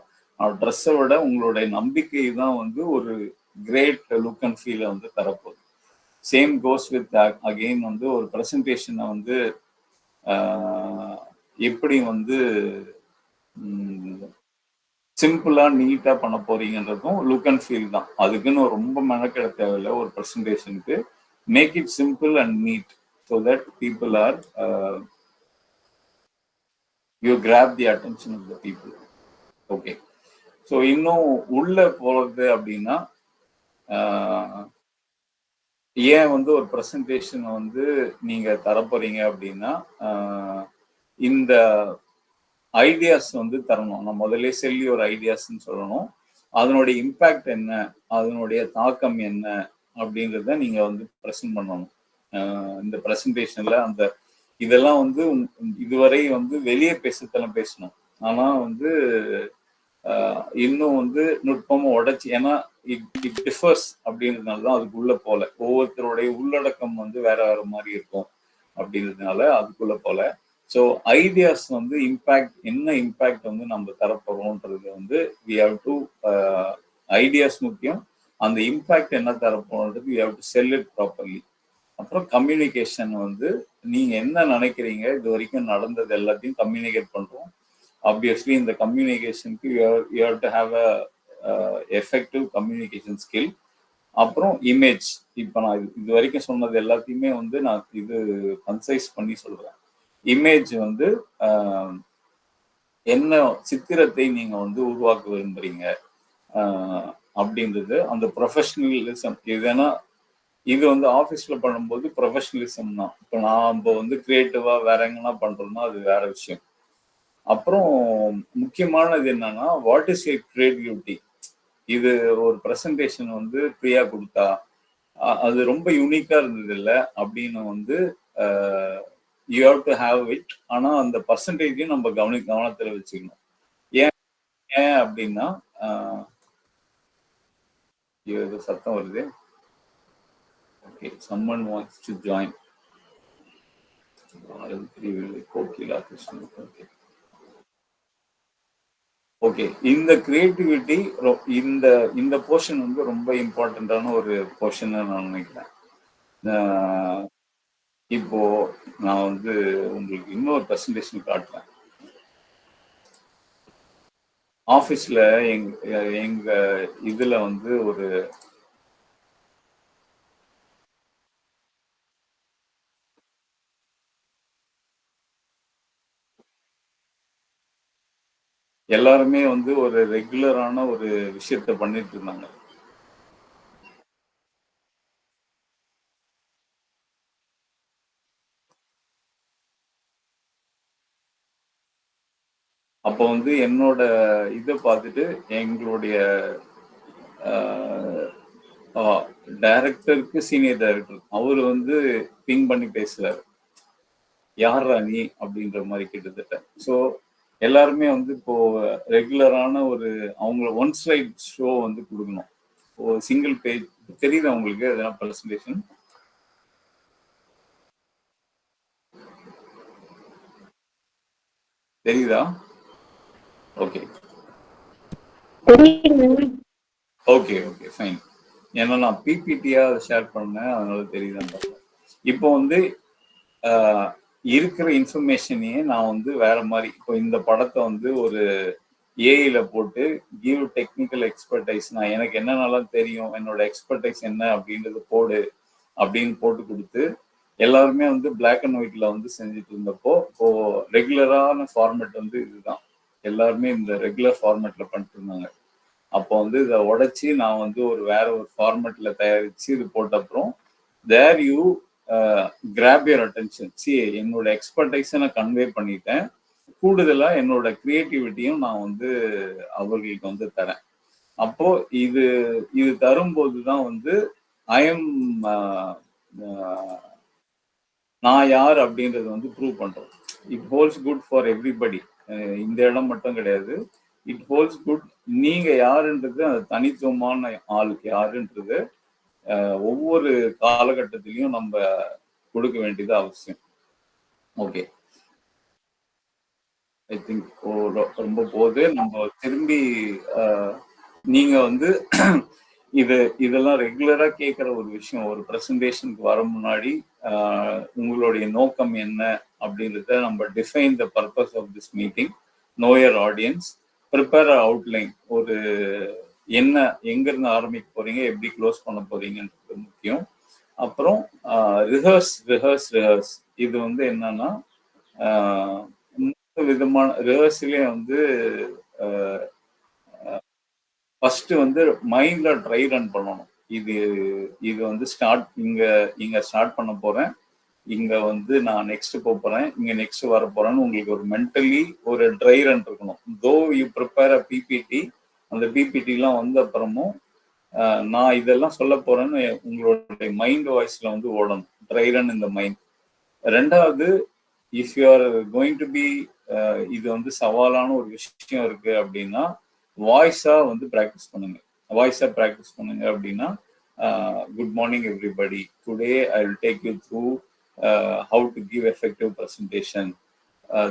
Speaker 1: ட்ரெஸ்ஸை விட உங்களுடைய நம்பிக்கை தான் வந்து ஒரு கிரேட் லுக் அண்ட் ஃபீலை வந்து தரப்போகுது. சேம் கோஸ் வித் அகெயின் வந்து ஒரு ப்ரெசன்டேஷனை வந்து எப்படி வந்து சிம்பிளா நீட்டா பண்ண போறீங்கன்றதும் லுக் அண்ட் ஃபீல் தான். அதுக்குன்னு ரொம்ப மெனக்கெட தேவையில்லை. ஒரு ப்ரெசன்டேஷனுக்கு make it simple and neat so that people are you grab the attention of the people. Okay, so இன்னும் உள்ள போறது அப்படின்னா, ஏன் வந்து ஒரு ப்ரெசன்டேஷனை வந்து நீங்க தரப்போறீங்க அப்படின்னா, இந்த ஐடியாஸ் வந்து தரணும். நான் முதல்ல செல்லி ஒரு ஐடியாஸ்ன்னு சொல்லணும். அதனுடைய இம்பேக்ட் என்ன, அதனுடைய தாக்கம் என்ன அப்படின்றத நீங்க வந்து ப்ரெசென்ட் பண்ணணும். இந்த ப்ரெசன்டேஷன்ல அந்த இதெல்லாம் வந்து இதுவரை வந்து வெளியே பேசத்தெல்லாம் பேசணும். ஆனா வந்து இன்னும் வந்து நுட்பமா உடைச்சு, ஏன்னா இட் டிஃபர்ஸ் அப்படின்றதுனால தான் அதுக்குள்ள போல. ஒவ்வொருத்தருடைய உள்ளடக்கம் வந்து வேற வேற மாதிரி இருக்கும் அப்படின்றதுனால அதுக்குள்ள போல. ஸோ ஐடியாஸ் வந்து இம்பேக்ட், என்ன இம்பேக்ட் வந்து நம்ம தரப்போறோம்ன்றது வந்து வி ஹவ் டு ஐடியாஸ் முக்கியம். அந்த இம்பேக்ட் என்ன தரப்போன்றது we have to sell it properly. அப்புறம் கம்யூனிகேஷன் வந்து நீங்க என்ன நினைக்கிறீங்க, இது வரைக்கும் நடந்தது எல்லாத்தையும் கம்யூனிகேட் பண்றோம். ஆப்வியஸ்லி இந்த கம்யூனிகேஷனுக்கு you have to have a effective communication skill. அப்புறம் இமேஜ். இப்போ நான் இது வரைக்கும் சொன்னது எல்லாத்தையுமே வந்து நான் இது கன்சைஸ் பண்ணி சொல்றேன். இமேஜ் வந்து என்ன சித்திரத்தை நீங்க வந்து உருவாக்க விரும்புறீங்க அப்படின்றது அந்த ப்ரொஃபஷனலிசம். இதுனா இது வந்து ஆஃபீஸ்ல பண்ணும்போது ப்ரொஃபஷனலிசம் தான். இப்போ நான் இப்போ வந்து கிரியேட்டிவா வேற எங்கன்னா பண்றோம்னா அது வேற விஷயம். அப்புறம் முக்கியமானது என்னன்னா, வாட் இஸ் யுவர் கிரியேட்டிவிட்டி. இது ஒரு ப்ரெசன்டேஷன் வந்து ஃப்ரீயா கொடுத்தா அது ரொம்ப யூனிக்கா இருந்தது இல்லை அப்படின்னு வந்து you have to have it. ஆனா அந்த பர்சன்டேஜையும் நம்ம கவனத்துல வச்சுக்கணும். ஏன் அப்படின்னா ஏதோ சத்தம் வருது. Okay, someone wants to join. Kokila Krishnan. Okay okay, இந்த கிரியேட்டிவிட்டி இந்த போர்ஷன் வந்து ரொம்ப இம்பார்ட்டண்டான ஒரு போர்ஷன் நான் நினைக்கிறேன். இப்போ நான் வந்து உங்களுக்கு இன்னொரு பிரசன்டேஷன் காட்டுறேன். ஆபீஸ்ல எங்க இதுல வந்து ஒரு எல்லாருமே வந்து ஒரு ரெகுலரான ஒரு விஷயத்த பண்ணிட்டு இருந்தாங்க. அப்போ வந்து என்னோட இதை பார்த்துட்டு எங்களுடைய டைரக்டருக்கு சீனியர் டைரக்டர் அவர் வந்து பிங் பண்ணி பேசுறாரு, யாரா நீ அப்படின்ற மாதிரி கிட்டத்தட்ட. ஸோ எல்லாருமே வந்து இப்போ ரெகுலரான ஒரு அவங்கள ஒன் ஸ்லைட் ஷோ வந்து கொடுக்கணும். ஒரு சிங்கிள் பேஜ் தெரியுது அவங்களுக்கு எதனா பிரசன்டேஷன் தெரியுதா? Okay okay okay fine. ஏன்னா நான் பிபிடியா ஷேர் பண்ணேன், அதனால தெரியுதான்னு. இப்போ வந்து இருக்கிற இன்ஃபர்மேஷனையே நான் வந்து வேற மாதிரி, இப்போ இந்த படத்தை வந்து ஒரு ஏஐல போட்டு கிவ் டெக்னிக்கல் எக்ஸ்பர்டைஸ், நான் எனக்கு என்னென்னலாம் தெரியும், என்னோட எக்ஸ்பர்டைஸ் என்ன அப்படின்றது போடு அப்படின்னு போட்டு கொடுத்து எல்லாருமே வந்து பிளாக் அண்ட் ஒயிட்ல வந்து செஞ்சுட்டு இருந்தப்போ, இப்போ ரெகுலரான ஃபார்மேட் வந்து இதுதான், எல்லாருமே இந்த ரெகுலர் ஃபார்மேட்ல பண்ணிட்டு இருந்தாங்க. அப்போ வந்து இதை உடைச்சி நான் வந்து வேற ஒரு ஃபார்மேட்ல தயாரிச்சு இது போட்ட அப்புறம் there you grab your attention. என்னோட எக்ஸ்பர்டைஸை நான் கன்வே பண்ணிட்டேன், கூடுதலா என்னோட கிரியேட்டிவிட்டியும் நான் வந்து அவர்களுக்கு வந்து தரேன். அப்போ இது தரும்போது தான் வந்து ஐஎம் நான் யார் அப்படின்றது வந்து ப்ரூவ் பண்றோம். It holes good for everybody. இந்த இடம் மட்டும் கிடையாது, இட் ஹோல்ஸ் குட். நீங்க யாருன்றது, அந்த தனித்துவமான ஆள் யாருன்றது ஒவ்வொரு காலகட்டத்திலையும் நம்ம கொடுக்க வேண்டியது அவசியம். ஓகே, ஐ திங்க் ரொம்ப போது நம்ம திரும்பி நீங்க வந்து இதெல்லாம் ரெகுலரா கேட்குற ஒரு விஷயம். ஒரு ப்ரெசன்டேஷனுக்கு வர முன்னாடி உங்களுடைய நோக்கம் என்ன அப்படின்றத நம்ம define the purpose of this meeting, know your audience, prepare outline. ஒரு என்ன எங்கிருந்து ஆரம்பிக்க போறீங்க, எப்படி க்ளோஸ் பண்ண போறீங்கன்றது முக்கியம். அப்புறம் ரிஹர்ஸ். இது வந்து என்னன்னா விதமான ரிஹர்ஸ்லயே வந்து ஃபர்ஸ்ட் வந்து மைண்ட்ல ட்ரை ரன் பண்ணணும். இது வந்து இங்க ஸ்டார்ட் பண்ண போறேன், இங்க வந்து நான் நெக்ஸ்ட் போறேன், இங்க நெக்ஸ்ட் வர போறேன்னு உங்களுக்கு ஒரு மென்டலி ஒரு ட்ரை ரன் இருக்கணும். Though you prepare a PPT, அந்த பிபிடி எல்லாம் வந்த அப்புறமும் நான் இதெல்லாம் சொல்ல போறேன்னு உங்களுடைய மைண்ட் வாய்ஸ்ல வந்து ஓடணும். ட்ரை ரன் இந்த மைண்ட். ரெண்டாவது, if you are going to be இது வந்து சவாலான ஒரு விஷயம் இருக்கு அப்படின்னா வாய்ஸா வந்து ப்ராக்டிஸ் பண்ணுங்க. அப்படின்னா good morning everybody, today I will take you through how to give effective presentation,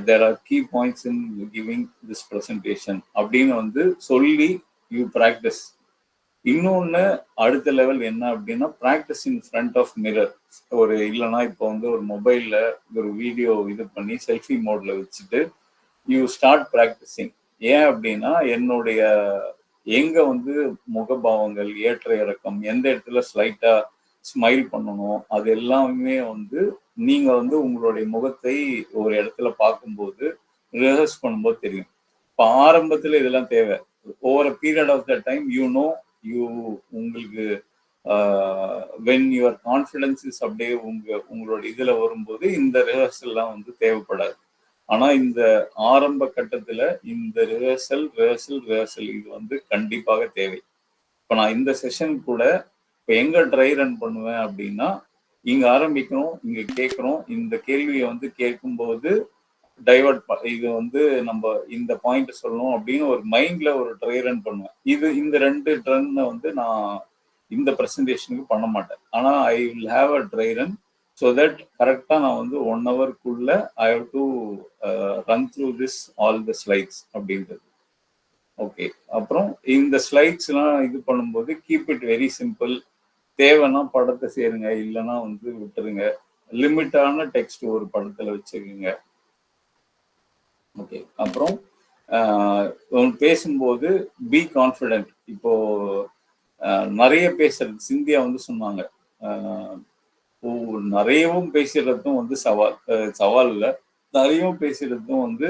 Speaker 1: there are key points in giving this presentation அப்படின்னு வந்து சொல்லி யூ ப்ராக்டிஸ். இன்னொன்னு அடுத்த லெவல் என்ன அப்படின்னா practice in front of mirror. இல்லைன்னா இப்போ வந்து ஒரு மொபைல்ல ஒரு வீடியோ இது பண்ணி செல்ஃபி மோட்ல வச்சுட்டு யூ ஸ்டார்ட் ப்ராக்டிஸிங். ஏன் அப்படின்னா எங்க வந்து முகபாவங்கள், ஏற்ற இறக்கம், எந்த இடத்துல ஸ்லைட்டா ஸ்மைல் பண்ணணும், அது எல்லாமே வந்து நீங்க வந்து உங்களுடைய முகத்தை ஒரு இடத்துல பார்க்கும்போது ரிஹர்ஸ் பண்ணும்போது தெரியும். இப்போ ஆரம்பத்துல இதெல்லாம் தேவை. Over a period of the time உங்களுக்கு வென் யுவர் கான்ஃபிடன்ஸ் இஸ் அப்படியே உங்களோட இதுல வரும்போது இந்த ரிஹர்சல்லாம் வந்து தேவைப்படாது. ஆனா இந்த ஆரம்ப கட்டத்துல இந்த ரிஹர்சல் இது வந்து கண்டிப்பாக தேவை. இப்ப நான் இந்த செஷன் கூட இப்ப எங்க ட்ரை ரன் பண்ணுவேன் அப்படின்னா இங்க ஆரம்பிக்கிறோம், இங்க கேட்கிறோம், இந்த கேள்வியை வந்து கேட்கும்போது டைவர்ட் இது வந்து நம்ம இந்த பாயிண்ட் சொல்லணும் அப்படின்னு ஒரு மைண்ட்ல ஒரு ட்ரை ரன் பண்ணுவேன். இந்த 2 ரன்னை வந்து நான் இந்த ப்ரெசன்டேஷனுக்கு பண்ண மாட்டேன். ஆனா I will have a dry run so that கரெக்டா நான் வந்து 1 ஹவருக்குள்ள I have to run through this all the slides அப்படின்றது. ஓகே, அப்புறம் இந்த ஸ்லைட்ஸ் எல்லாம் இது பண்ணும்போது கீப் இட் வெரி சிம்பிள். தேவைன்னா படத்தை சேருங்க, இல்லைன்னா வந்து விட்டுருங்க. லிமிட்டான டெக்ஸ்ட் ஒரு படத்துல வச்சுக்கோங்க. ஓகே, அப்புறம் பேசும்போது பி கான்ஃபிடென்ட். இப்போ நிறைய பேசுறது சிந்தியா வந்து சொன்னாங்க, நிறையவும் பேசுறதும் வந்து சவால் இல்லை, நிறையவும் பேசுறதும் வந்து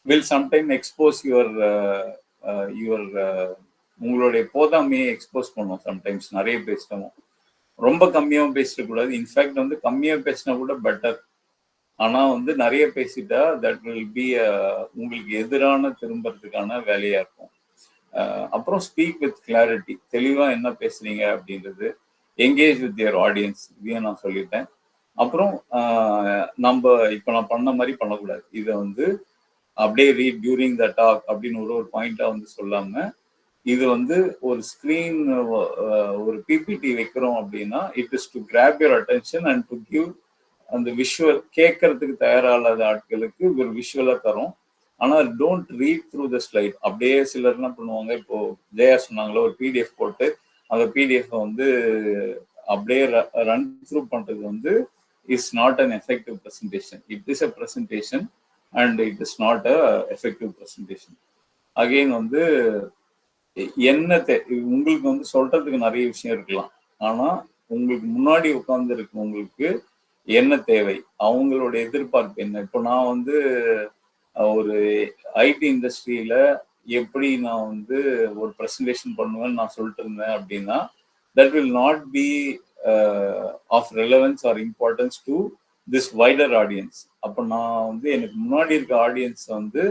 Speaker 1: வில் சம்டைம் எக்ஸ்போஸ் யுவர் உங்களுடைய போதாமையை எக்ஸ்போஸ் பண்ணும். சம்டைம்ஸ் நிறைய பேசிட்டோம், ரொம்ப கம்மியாகவும் பேசிடக்கூடாது. இன்ஃபேக்ட் வந்து கம்மியாக பேசினா கூட பெட்டர். ஆனா வந்து நிறைய பேசிட்டா தட் வில் பி உங்களுக்கு எதிரான திரும்புறதுக்கான வேலையா இருக்கும். அப்புறம் ஸ்பீக் வித் கிளாரிட்டி, தெளிவா என்ன பேசுறீங்க அப்படின்றது. என்கேஜ் வித் யுவர் ஆடியன்ஸ், இதையும் நான் சொல்லிட்டேன். அப்புறம் நம்ம இப்போ நான் பண்ண மாதிரி பண்ணக்கூடாது. இதை வந்து அப்படியே ரீட் டியூரிங் த டாக் அப்படின்னு ஒரு பாயிண்டா வந்து சொல்லாம, இது வந்து ஒரு ஸ்கிரீன் ஒரு பிபிடி வைக்கிறோம் அப்படின்னா it is to grab your attention and to give அந்த விஷுவல். கேட்கறதுக்கு தயாராகாத ஆட்களுக்கு ஒரு விஷுவலா தரும். ஆனா don't read through the slide. அப்படியே சிலர் என்ன பண்ணுவாங்க, இப்போ ஜெயா சொன்னாங்களோ ஒரு பிடிஎஃப் போட்டு அந்த பிடிஎஃப் வந்து அப்படியே ரன் த்ரூ பண்றது வந்து is not an effective presentation. It is a presentation and it is not a effective presentation. Again வந்து என்ன உங்களுக்கு வந்து சொல்றதுக்கு நிறைய விஷயம் இருக்கலாம், ஆனா உங்களுக்கு முன்னாடி உட்கார்ந்து இருக்கவங்களுக்கு என்ன தேவை, அவங்களோட எதிர்பார்ப்பு என்ன. இப்போ நான் வந்து ஒரு ஐடி இண்டஸ்ட்ரியில எப்படி நான் வந்து ஒரு ப்ரெசன்டேஷன் பண்ணுவேன்னு நான் சொல்லிட்டு இருந்தேன் அப்படின்னா that will not be of relevance or importance to this wider audience. அப்போ நான் வந்து எனக்கு முன்னாடி இருக்க ஆடியன்ஸ் வந்து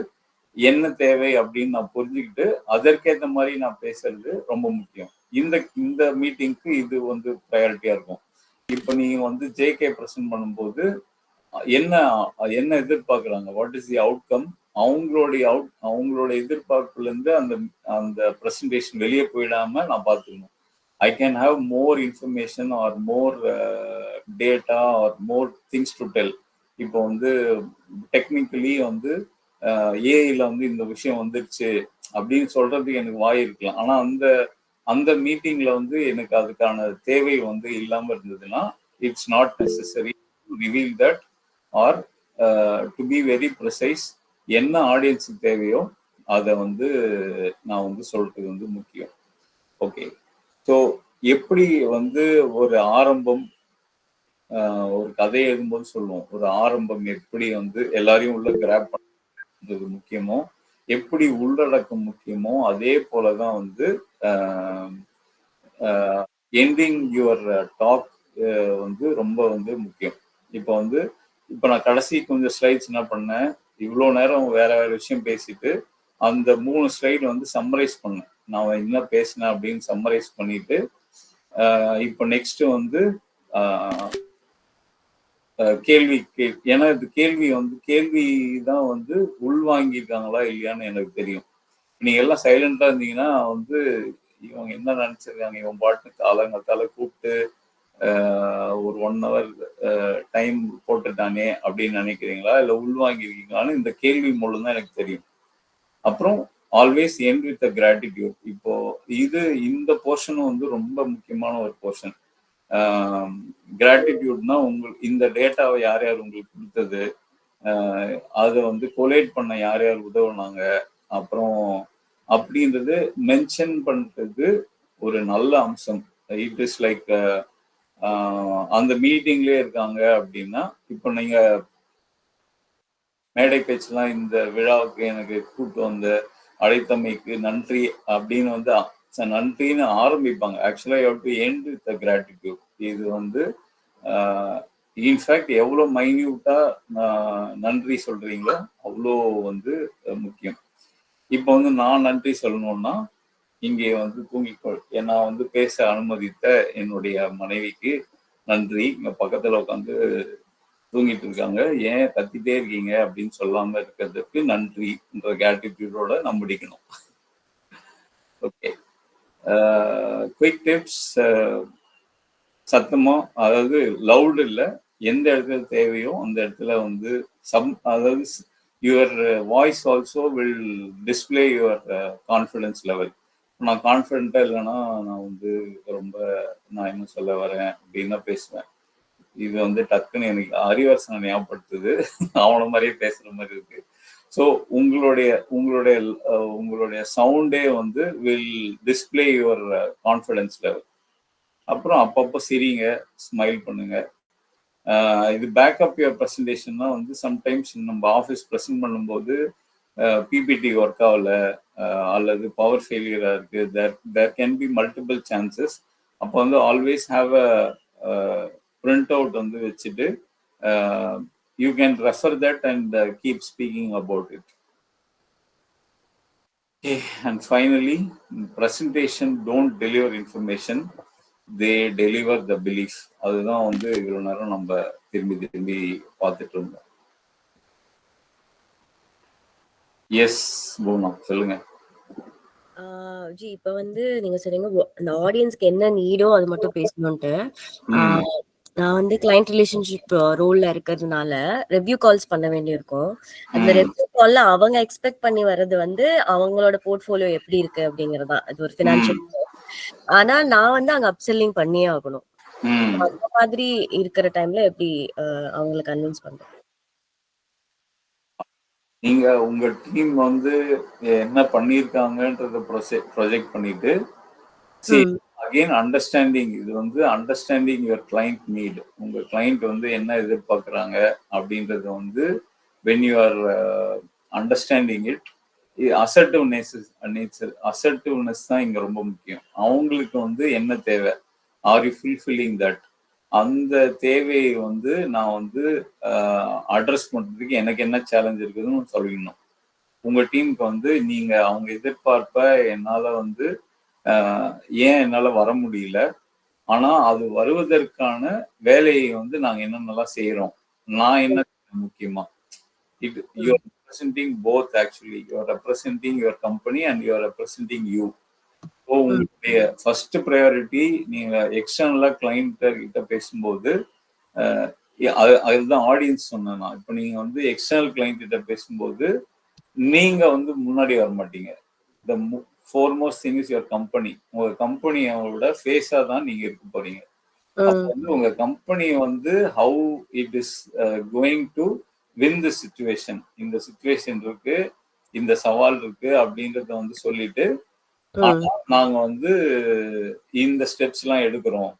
Speaker 1: என்ன தேவை அப்படின்னு நான் புரிஞ்சுக்கிட்டு அதற்கேற்ற மாதிரி நான் பேசுறது ரொம்ப முக்கியம். இந்த மீட்டிங்க்கு இது வந்து ப்ரையாரிட்டியா இருக்கும். இப்போ நீங்க வந்து ஜேகே ப்ரெசென்ட் பண்ணும்போது என்ன எதிர்பார்க்குறாங்க, வாட் இஸ் தி அவுட்கம், அவங்களோட எதிர்பார்ப்புல இருந்து அந்த ப்ரெசன்டேஷன் வெளியே போயிடாம நான் பார்த்துக்கணும். I can have more information or more data or more things to tell. இப்போ வந்து டெக்னிக்கலி வந்து ஏஐல வந்து இந்த விஷயம் வந்துருச்சு அப்படின்னு சொல்றதுக்கு எனக்கு வாய் இருக்கலாம். ஆனா அந்த மீட்டிங்ல வந்து எனக்கு அதுக்கான தேவை வந்து இல்லாம இருந்ததுன்னா it's not necessary to reveal that R to be very precise. என்ன ஆடியன்ஸுக்கு தேவையோ அதை வந்து நான் வந்து சொல்றது வந்து முக்கியம். ஓகே, ஸோ எப்படி வந்து ஒரு ஆரம்பம், ஒரு கதையை எழுதும்போது சொல்லுவோம், ஒரு ஆரம்பம் எப்படி வந்து எல்லாரையும் உள்ள கிராப் பண்றது முக்கியமோ, எப்படி உள்ளடக்கம் முக்கியமோ, அதே போலதான் வந்து எண்டிங் யுவர் டாக் வந்து ரொம்ப வந்து முக்கியம். இப்போ நான் கடைசி கொஞ்சம் ஸ்லைட்ஸ் என்ன பண்ணேன், இவ்வளோ நேரம் வேற விஷயம் பேசிட்டு அந்த 3 ஸ்லைடு வந்து சம்மரைஸ் பண்ணேன். நான் என்ன பேசினேன் அப்படின்னு சம்மரைஸ் பண்ணிட்டு இப்போ நெக்ஸ்ட் வந்து கேள்வி ஏன்னா இது கேள்வி தான் வந்து உள்வாங்கியிருக்காங்களா இல்லையான்னு எனக்கு தெரியும். நீங்க எல்லாம் சைலண்டா இருந்தீங்கன்னா வந்து இவங்க என்ன நினைச்சிருக்காங்க, இவன் பாட்டு காலங்காத்தால கூப்பிட்டு ஒரு 1 ஹவர் டைம் போட்டுட்டானே அப்படின்னு நினைக்கிறீங்களா, இல்லை உள்வாங்கியிருக்கீங்களான்னு இந்த கேள்வி மூலம் தான் எனக்கு தெரியும். அப்புறம் ஆல்வேஸ் எண்ட் வித் கிராட்டிடியூட். இப்போ இந்த போர்ஷனும் வந்து ரொம்ப முக்கியமான ஒரு போர்ஷன். கிராட்டிடியூட்னா இந்த டேட்டாவை யார் யார் உங்களுக்கு கொடுத்தது, அதை வந்து கொலேட் பண்ண யார் யார் உதவுனாங்க, அப்புறம் அப்படின்றது மென்ஷன் பண்றது ஒரு நல்ல அம்சம். இட் இஸ் லைக் அந்த மீட்டிங்லேயே இருக்காங்க அப்படின்னா, இப்போ நீங்க மேடை பேச்செல்லாம் இந்த விழாவுக்கு எனக்கு கூப்பிட்டு வந்த அழைத்தமைக்கு நன்றி அப்படின்னு வந்து நன்றின்னு ஆரம்பிப்பாங்க. ஆக்சுவலா you have to end with gratitude. இது வந்து இன்ஃபேக்ட் எவ்வளோ மைன்யூட்டா நன்றி சொல்றீங்களோ அவ்வளோ வந்து முக்கியம். இப்போ வந்து நான் நன்றி சொல்லணும்னா இங்கே வந்து நான் வந்து பேச அனுமதித்த என்னுடைய மனைவிக்கு, நன்றி. இங்க பக்கத்துல உட்காந்து தூங்கிட்டு இருக்காங்க, ஏன் கத்திட்டே இருக்கீங்க அப்படின்னு சொல்லாம இருக்கிறதுக்கு நன்றின்ற கேட்டிடியூடோட நம்ம முடிக்கணும். Okay, quick tips. சத்தமா, அதாவது லவுட் இல்ல, எந்த இடத்துல தேவையோ அந்த இடத்துல வந்து அதாவது your voice also will display your confidence level. நான் கான்ஃபிடென்ட்டா இல்லைன்னா நான் வந்து ரொம்ப நான் என்ன சொல்ல வரேன் அப்படின்னு தான் பேசுவேன். இது வந்து டக்குன்னு எனக்கு அறிவரசனை ஞாபகப்படுத்துது, அவனை மாதிரியே பேசுற மாதிரி இருக்கு. ஸோ உங்களுடைய சவுண்டே வந்து will display your confidence level. அப்புறம் அப்பப்போ சிரிங்க, ஸ்மைல் பண்ணுங்க. இது பேக்கப் யுவர் ப்ரெசன்டேஷன்னா வந்து சம்டைம்ஸ் நம்ம ஆஃபீஸ் ப்ரெசென்ட் பண்ணும்போது பிபிடி ஒர்க் ஆகல அல்லது பவர் ஃபெயிலியரா இருக்கு, there can be multiple chances. அப்போ வந்து always have a print out வந்து வச்சுட்டு you can refer that and keep speaking about it. And finally, presentation don't deliver information, they deliver the belief. அதுதான் வந்து இவ்வளவு நேரம் நம்ம திரும்பி பார்த்துட்டு இருந்தோம். எஸ் பூனா, சொல்லுங்க.
Speaker 8: ஜி, இப்ப வந்து நீங்க சொன்னீங்க அந்த ஆடியன்ஸ்க்கு என்ன நீடோ அது மட்டும் பேசணும்ட்டு. நான் வந்து கிளைண்ட் ரிலேஷன்ஷிப் ரோல்ல இருக்கிறதுனால ரெவ்யூ கால்ஸ் பண்ண வேண்டியிருக்கும். அந்த ரெவ்யூ கால்ல அவங்க எக்ஸ்பெக்ட் பண்ணி வர்றது வந்து அவங்களோட போர்ட்ஃபோலியோ எப்படி இருக்கு அப்படிங்கறதா. அது ஒரு ஃபினான்ஷியல். ஆனா நான் வந்து அங்க அப்செல்லிங் பண்ணியே ஆகணும். அந்த மாதிரி இருக்கிற டைம்ல எப்படி அவங்களை கன்வின்ஸ் பண்றோம்?
Speaker 1: நீங்க உங்க டீம் வந்து என்ன பண்ணிருக்காங்கன்றத ப்ரொஜெக்ட் பண்ணிட்டு அகெயின் அண்டர்ஸ்டாண்டிங், இது வந்து அண்டர்ஸ்டாண்டிங் யுவர் கிளைண்ட் நீட். உங்க கிளைண்ட் வந்து என்ன எதிர்பார்க்குறாங்க அப்படின்றது வந்து when you are understanding it, assertiveness தான் இங்க ரொம்ப முக்கியம். அவங்களுக்கு வந்து என்ன தேவை, ஆர் யூ ஃபுல்ஃபில்லிங் தட், அந்த தேவையை வந்து நான் வந்து அட்ரஸ் பண்றதுக்கு எனக்கு என்ன சேலஞ்ச் இருக்குதுன்னு சொல்லிடணும். உங்க டீமுக்கு வந்து நீங்க அவங்க எதிர்பார்ப்ப என்னால வந்து ஏன் என்னால வர முடியல, ஆனா அது வருவதற்கான வேலையை வந்து நாங்க என்னென்னலாம் செய்யறோம், நான் என்ன முக்கியமா, it you are representing both actually, you are representing your company and you are representing you. So உங்களுடைய ஃபர்ஸ்ட் ப்ரையாரிட்டி நீங்க எக்ஸ்டர்னலா கிளைண்ட் கிட்ட பேசும்போது அதுதான் ஆடியன்ஸ் சொன்னேன் நான். இப்போ நீங்க வந்து எக்ஸ்டர்னல் கிளைண்ட் கிட்ட பேசும்போது நீங்க வந்து முன்னாடி வர மாட்டீங்க. த foremost thing is your company. உங்க கம்பெனியோட ஃபேஸா தான் நீங்க இருக்க போறீங்க. அப்போ வந்து உங்க கம்பெனி வந்து how it is going to win the situation, இந்த சிச்சுவேஷன் இருக்கு, இந்த சவால் இருக்கு அப்படின்றத வந்து சொல்லிட்டு நாங்க வந்து இந்த ஸ்டெப்ஸ் எல்லாம் எடுக்கிறோம்,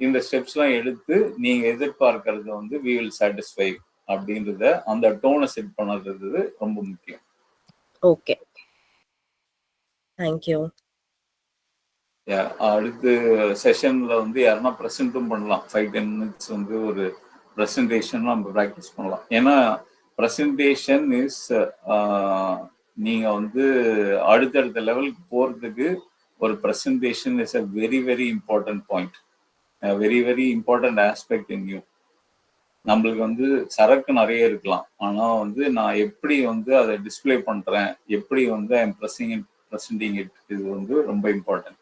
Speaker 1: இந்த ஸ்டெப்ஸ் எல்லாம் எடுத்து நீங்க எதிர்பார்க்கறத வந்து we will satisfy அப்படின்றத அந்த டோனை செட் பண்ணது ரொம்ப முக்கியம்.
Speaker 8: Okay, thank you.
Speaker 1: அடுத்த செஷன்ல வந்து யாருன்னா ப்ரெசென்ட்டும் பண்ணலாம். 5-10 minutes வந்து ஒரு ப்ரெசன்டேஷன் நம்ம ப்ராக்டிஸ் பண்ணலாம். ஏன்னா ப்ரெசன்டேஷன் இஸ் நீங்க வந்து அடுத்தடுத்த லெவலுக்கு போறதுக்கு ஒரு presentation is a very very important point, very very important aspect in you. நம்மளுக்கு வந்து சரக்கு நிறைய இருக்கலாம், ஆனா வந்து நான் எப்படி வந்து அதை டிஸ்பிளே பண்றேன், எப்படி வந்து ஐ எம் ப்ரெசென்டிங் இட், இது வந்து ரொம்ப இம்பார்ட்டன்ட்.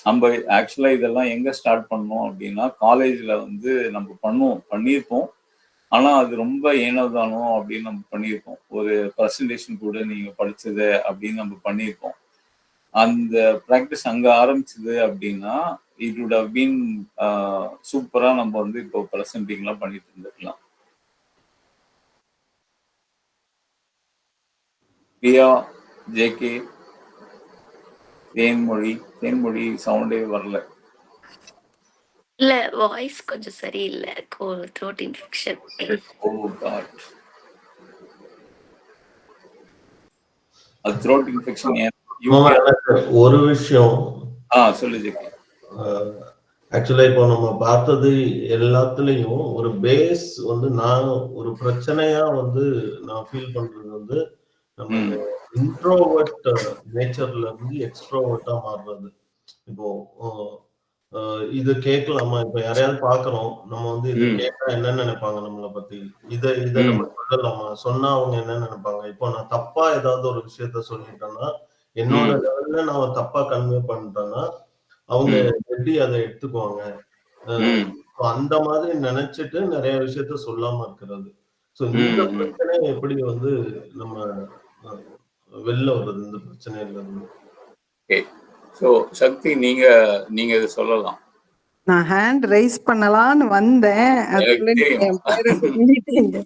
Speaker 1: நம்ம ஆக்சுவலா இதெல்லாம் எங்க ஸ்டார்ட் பண்ணோம் அப்படின்னா காலேஜ்ல வந்து நம்ம பண்ணியிருப்போம். ஆனா அது ரொம்ப ஏனோதானோ அப்படின்னு நம்ம பண்ணியிருப்போம். ஒரு ப்ரெசன்டேஷன் கூட நீங்க படிச்சது அப்படின்னு நம்ம பண்ணியிருப்போம். அந்த ப்ராக்டிஸ் அங்க ஆரம்பிச்சது அப்படின்னா இட் வுட் ஹவ் பீன் சூப்பரா நம்ம வந்து இப்போ ப்ரெசன்டிங்லாம் பண்ணிட்டு இருந்திருக்கலாம். பிரியா, ஜேகே, தேன்மொழி சவுண்டே வரல.
Speaker 9: இல்ல, வாய்ஸ் கொஞ்சம் சரியில்லை, த்ரோட் இன்ஃபெக்ஷன்.
Speaker 1: ஓ காட், அது த்ரோட் இன்ஃபெக்ஷன்.
Speaker 3: ஒரு விஷயம்
Speaker 1: சொல்லு ஜேகே.
Speaker 3: ஆக்சுவலா இப்போ நம்ம பார்த்தது எல்லாத்துலயும் ஒரு பேஸ் வந்து நான் ஒரு பிரச்சனையா வந்து நான் ஃபீல் பண்றது வந்து நம்ம இன்ட்ரோவர்ட் நேச்சர்ல இருந்து எக்ஸ்ட்ரோவர்ட்டா மாறுறது. இப்போ இது கேட்கலாமா? இப்ப யாரையாவது பாக்குறோம், நம்ம வந்து இத கேட்டா என்ன நினைப்பாங்க நம்மளை பத்தி? இத நம்ம சொல்லலாமா? சொன்னா அவங்க என்ன நினைப்பாங்க? இப்போ நான் தப்பா ஏதாவது ஒரு விஷயத்த சொல்லிட்டேன்னா, என்னோட லெவல்ல நான் தப்பா கன்வே பண்ணிட்டேன்னா, அவங்க எப்படி அதை எடுத்துக்குவாங்க? அந்த மாதிரி நினைச்சிட்டு நிறைய விஷயத்த சொல்லாம இருக்கிறது. சோ இந்த பிரச்சனை எப்படி வந்து நம்ம வெளில வர்றது இந்த பிரச்சனையில இருந்து?
Speaker 1: சோ சக்தி, நீங்க இதை சொல்லலாம்.
Speaker 7: நான் ஹேண்ட் ரைஸ் பண்ணலான்னு வந்தேன், அதுக்குள்ள நீங்க என் பேரை சொல்லிட்டீங்க.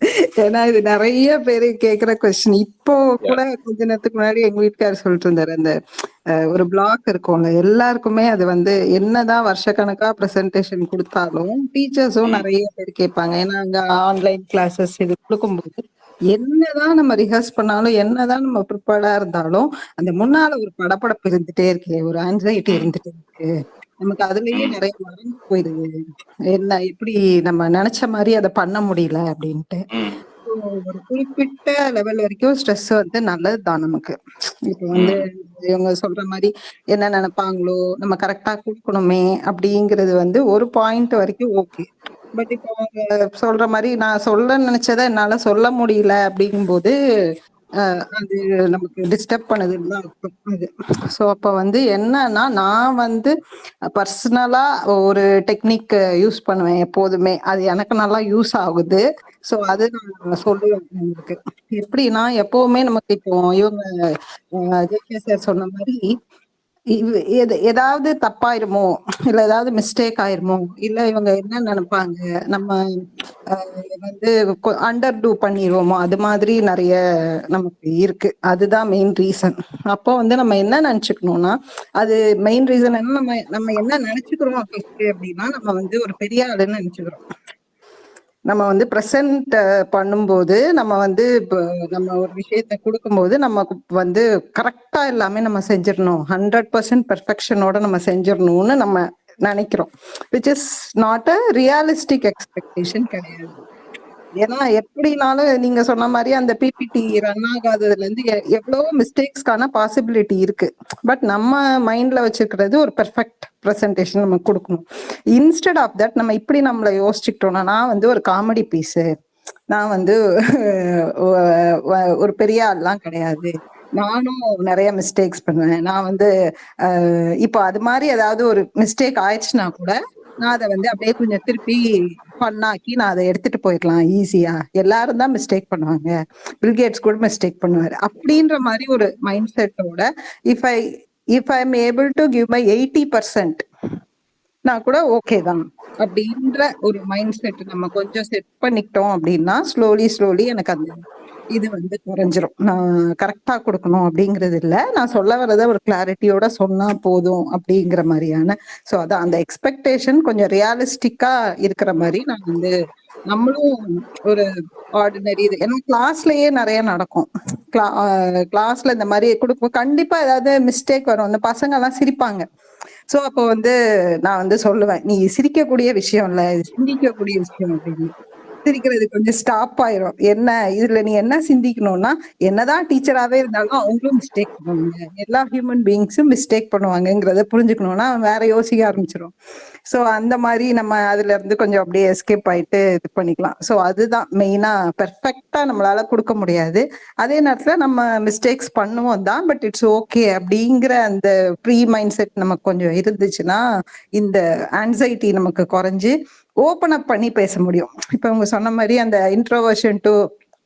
Speaker 7: ஏன்னா இது நிறைய பேரு கேக்குற கொஸ்டின். இப்போ கூட கொஞ்ச நேரத்துக்கு முன்னாடி எங்க வீட்டுக்காரர் சொல்லிட்டு இருந்தாரு, அந்த ஒரு பிளாக் இருக்கும்ல, எல்லாருக்குமே அது வந்து என்னதான் வருஷக்கணக்கா பிரசன்டேஷன் கொடுத்தாலும் டீச்சர்ஸும் நிறைய பேர் கேட்பாங்க. ஏன்னா அங்க ஆன்லைன் கிளாஸஸ் இது கொடுக்கும்போது என்னதான் நம்ம ரிஹர்ஸ் பண்ணாலும், என்னதான் நம்ம ப்ரிப்பேர்டா இருந்தாலும், அந்த முன்னால ஒரு படப்படப்பு இருந்துட்டே இருக்கு, ஒரு ஆன்சைட்டி இருந்துட்டே இருக்கு. நமக்கு அதுலயே நிறைய மறந்து போயிடுது, என்ன எப்படி நம்ம நினைச்ச மாதிரி அதை பண்ண முடியல அப்படின்ட்டு. ஒரு குறிப்பிட்ட லெவல் வரைக்கும் ஸ்ட்ரெஸ் வந்து நல்லதுதான் நமக்கு. இப்போ வந்து இவங்க சொல்ற மாதிரி என்ன நினைப்பாங்களோ, நம்ம கரெக்டா கொடுக்கணுமே அப்படிங்கிறது வந்து ஒரு பாயிண்ட் வரைக்கும் ஓகே. பட் இப்போ அவங்க சொல்ற மாதிரி நான் சொல்ல நினைச்சதை என்னால சொல்ல முடியல அப்படிங்கும்போது அது நமக்கு டிஸ்டர்ப் பண்ணுதுன்னு தான் அர்த்தம் அது. ஸோ அப்போ வந்து என்னன்னா, நான் வந்து பர்சனலா ஒரு டெக்னிக் யூஸ் பண்ணுவேன் எப்போதுமே, அது எனக்கு நல்லா யூஸ் ஆகுது. ஸோ அது நான் சொல்லுவேன் உங்களுக்கு. எப்படின்னா, எப்பவுமே நமக்கு இப்போ இவங்க ஜேகே சார் சொன்ன மாதிரி ஏதாவது தப்பாயிருமோ, இல்ல ஏதாவது மிஸ்டேக் ஆயிருமோ, இல்ல இவங்க என்ன நினைப்பாங்க, நம்ம வந்து அண்டர் டூ பண்ணிடுவோமோ, அது மாதிரி நிறைய நமக்கு இருக்கு. அதுதான் மெயின் ரீசன். அப்போ வந்து நம்ம என்ன நினைச்சுக்கணும்னா, அது மெயின் ரீசன் என்ன, நம்ம என்ன நினைச்சுக்கிறோம் அப்படின்னா, நம்ம வந்து ஒரு பெரிய ஆளுன்னு நினைச்சுக்கிறோம். நம்ம வந்து ப்ரெசென்ட் பண்ணும்போது நம்ம வந்து இப்போ நம்ம ஒரு விஷயத்த கொடுக்கும்போது நமக்கு வந்து கரெக்டா எல்லாமே நம்ம செஞ்சிடணும், 100% பெர்ஃபெக்ஷனோட நம்ம செஞ்சிடணும்னு நம்ம நினைக்கிறோம். Which is not a realistic expectation கிடையாது. ஏன்னா எப்படினாலும் நீங்க சொன்ன மாதிரி அந்த பிபிடி ரன் ஆகாததுல இருந்து எவ்வளவோ மிஸ்டேக்ஸ்க்கான பாசிபிலிட்டி இருக்கு. பட் நம்ம மைண்ட்ல வச்சிருக்கிறது ஒரு பெர்ஃபெக்ட் ப்ரெசன்டேஷன் நம்ம கொடுக்கணும். இன்ஸ்டெட் ஆஃப் தட் நம்ம இப்படி நம்மளை யோசிச்சுக்கிட்டோம்னா, நான் வந்து ஒரு காமெடி பீஸு, நான் வந்து ஒரு பெரிய ஆள்லாம் கிடையாது, நானும் நிறைய மிஸ்டேக்ஸ் பண்ணுவேன், நான் வந்து இப்போ அது மாதிரி ஏதாவது ஒரு மிஸ்டேக் ஆயிடுச்சுன்னா கூட நான் அதை வந்து அப்படியே கொஞ்சம் திருப்பி பண்ணாக்கி நான் அதை எடுத்துட்டு போயிடலாம் ஈஸியா. எல்லாரும் தான் மிஸ்டேக் பண்ணுவாங்க, பில்கேட்ஸ் கூட மிஸ்டேக் பண்ணுவாரு அப்படின்ற மாதிரி ஒரு மைண்ட் செட்டோட if I am able to give my 80% நான் கூட ஓகே தான் அப்படின்ற ஒரு மைண்ட் செட் நம்ம கொஞ்சம் செட் பண்ணிக்கிட்டோம் அப்படின்னா, ஸ்லோலி எனக்கு அந்த இது வந்து குறைஞ்சிரும். நான் கரெக்டா கொடுக்கணும் அப்படிங்கிறது இல்லை, நான் சொல்ல வரத ஒரு கிளாரிட்டியோட சொன்னா போதும் அப்படிங்கிற மாதிரியான. ஸோ அதான் அந்த எக்ஸ்பெக்டேஷன் கொஞ்சம் ரியாலிஸ்டிக்கா இருக்கிற மாதிரி நான் வந்து நம்மளும் ஒரு ஆர்டினரி இது. ஏன்னா கிளாஸ்லயே நிறைய நடக்கும். கிளாஸ்ல இந்த மாதிரி கொடுக்கும், கண்டிப்பா ஏதாவது மிஸ்டேக் வரும், அந்த பசங்க எல்லாம் சிரிப்பாங்க. சோ அப்போ வந்து நான் வந்து சொல்லுவேன், நீ சிரிக்கக்கூடிய விஷயம் இல்ல, இது சிந்திக்கக்கூடிய விஷயம் அப்படின்னு. சிரிக்கிறது கொஞ்சம் ஸ்டாப் ஆயிரும். என்ன இதுல நீ என்ன சிந்திக்கணும்னா, என்னதான் டீச்சராவே இருந்தாலும் அவங்களும் மிஸ்டேக் பண்ணுவாங்க, எல்லா ஹியூமன் பீயிங்ஸும் மிஸ்டேக் பண்ணுவாங்கங்கிறத புரிஞ்சுக்கணும்னா வேற யோசிக்க ஆரம்பிச்சிடும். ஸோ அந்த மாதிரி நம்ம அதுல இருந்து கொஞ்சம் அப்படியே எஸ்கேப் ஆயிட்டு இது பண்ணிக்கலாம். ஸோ அதுதான் மெயினா. பெர்ஃபெக்டா நம்மளால கொடுக்க முடியாது, அதே நேரத்துல நம்ம மிஸ்டேக்ஸ் பண்ணுவோம் தான், பட் இட்ஸ் ஓகே அப்படிங்கிற அந்த ப்ரீ மைண்ட் செட் நமக்கு கொஞ்சம் இருந்துச்சுன்னா இந்த ஆன்சைட்டி நமக்கு குறைஞ்சு ஓப்பன் அப் பண்ணி பேச முடியும். இப்ப அவங்க சொன்ன மாதிரி அந்த இன்ட்ரோவர்ஷன் டு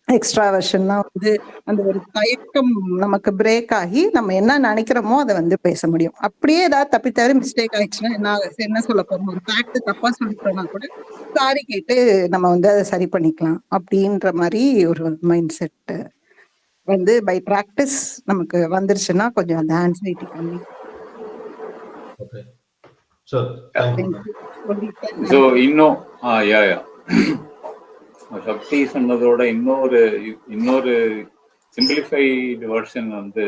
Speaker 7: எக்ஸ்ட்ராவர்ஷன்லாம் வந்து அந்த ஒரு தயக்கம் நமக்கு பிரேக் ஆகி நம்ம என்ன நினைக்கிறோமோ அதை வந்து பேச முடியும். அப்படியே ஏதாவது தப்பி தவிர மிஸ்டேக் ஆயிடுச்சுன்னா என்ன சொல்ல போறோம், ஒரு ஃபேக்ட் தப்பா சொல்லிட்டோம்னா கூட சாரி கேட்டு நம்ம வந்து அதை சரி பண்ணிக்கலாம் அப்படின்ற மாதிரி ஒரு மைண்ட் செட் வந்து பை பிராக்டிஸ் நமக்கு வந்துருச்சுன்னா கொஞ்சம் அந்த ஆன்சைட்டி கம்மி.
Speaker 3: ஓகே சார்,
Speaker 1: ஸோ இன்னும் சக்தி சொன்னதோட இன்னொரு சிம்பிளிஃபைடு வெர்ஷன் வந்து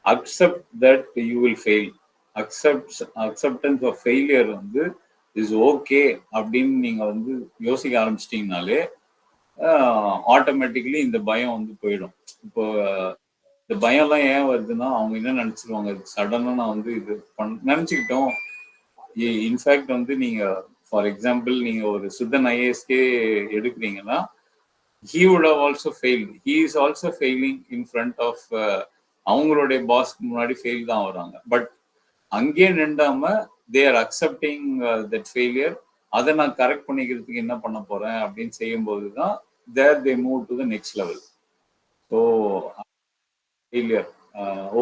Speaker 1: accept that you will fail. Acceptance of failure வந்து இஸ் ஓகே அப்படின்னு நீங்க வந்து யோசிக்க ஆரம்பிச்சிட்டிங்கனாலே ஆட்டோமேட்டிக்கலி இந்த பயம் வந்து போயிடும். இப்போ இந்த பயம்லாம் ஏன் வருதுன்னா, அவங்க என்ன நினைச்சிருவாங்க, சடனா நான் வந்து இது நினைச்சுக்கிட்டோம், இன்ஃபேக்ட் வந்து நீங்க ஃபார் எக்ஸாம்பிள் நீங்க ஒரு சுத்தன் ஐஏஎஸ்கே எடுக்கிறீங்கன்னா he would have also failed. He is also failing in front of அவங்களுடைய பாஸ்க்கு முன்னாடி ஃபெயில் தான் வராங்க. பட் அங்கே நின்றாம they are accepting that failure. அதை நான் கரெக்ட் பண்ணிக்கிறதுக்கு என்ன பண்ண போறேன் அப்படின்னு செய்யும்போது தான் there they move to the next level. So failure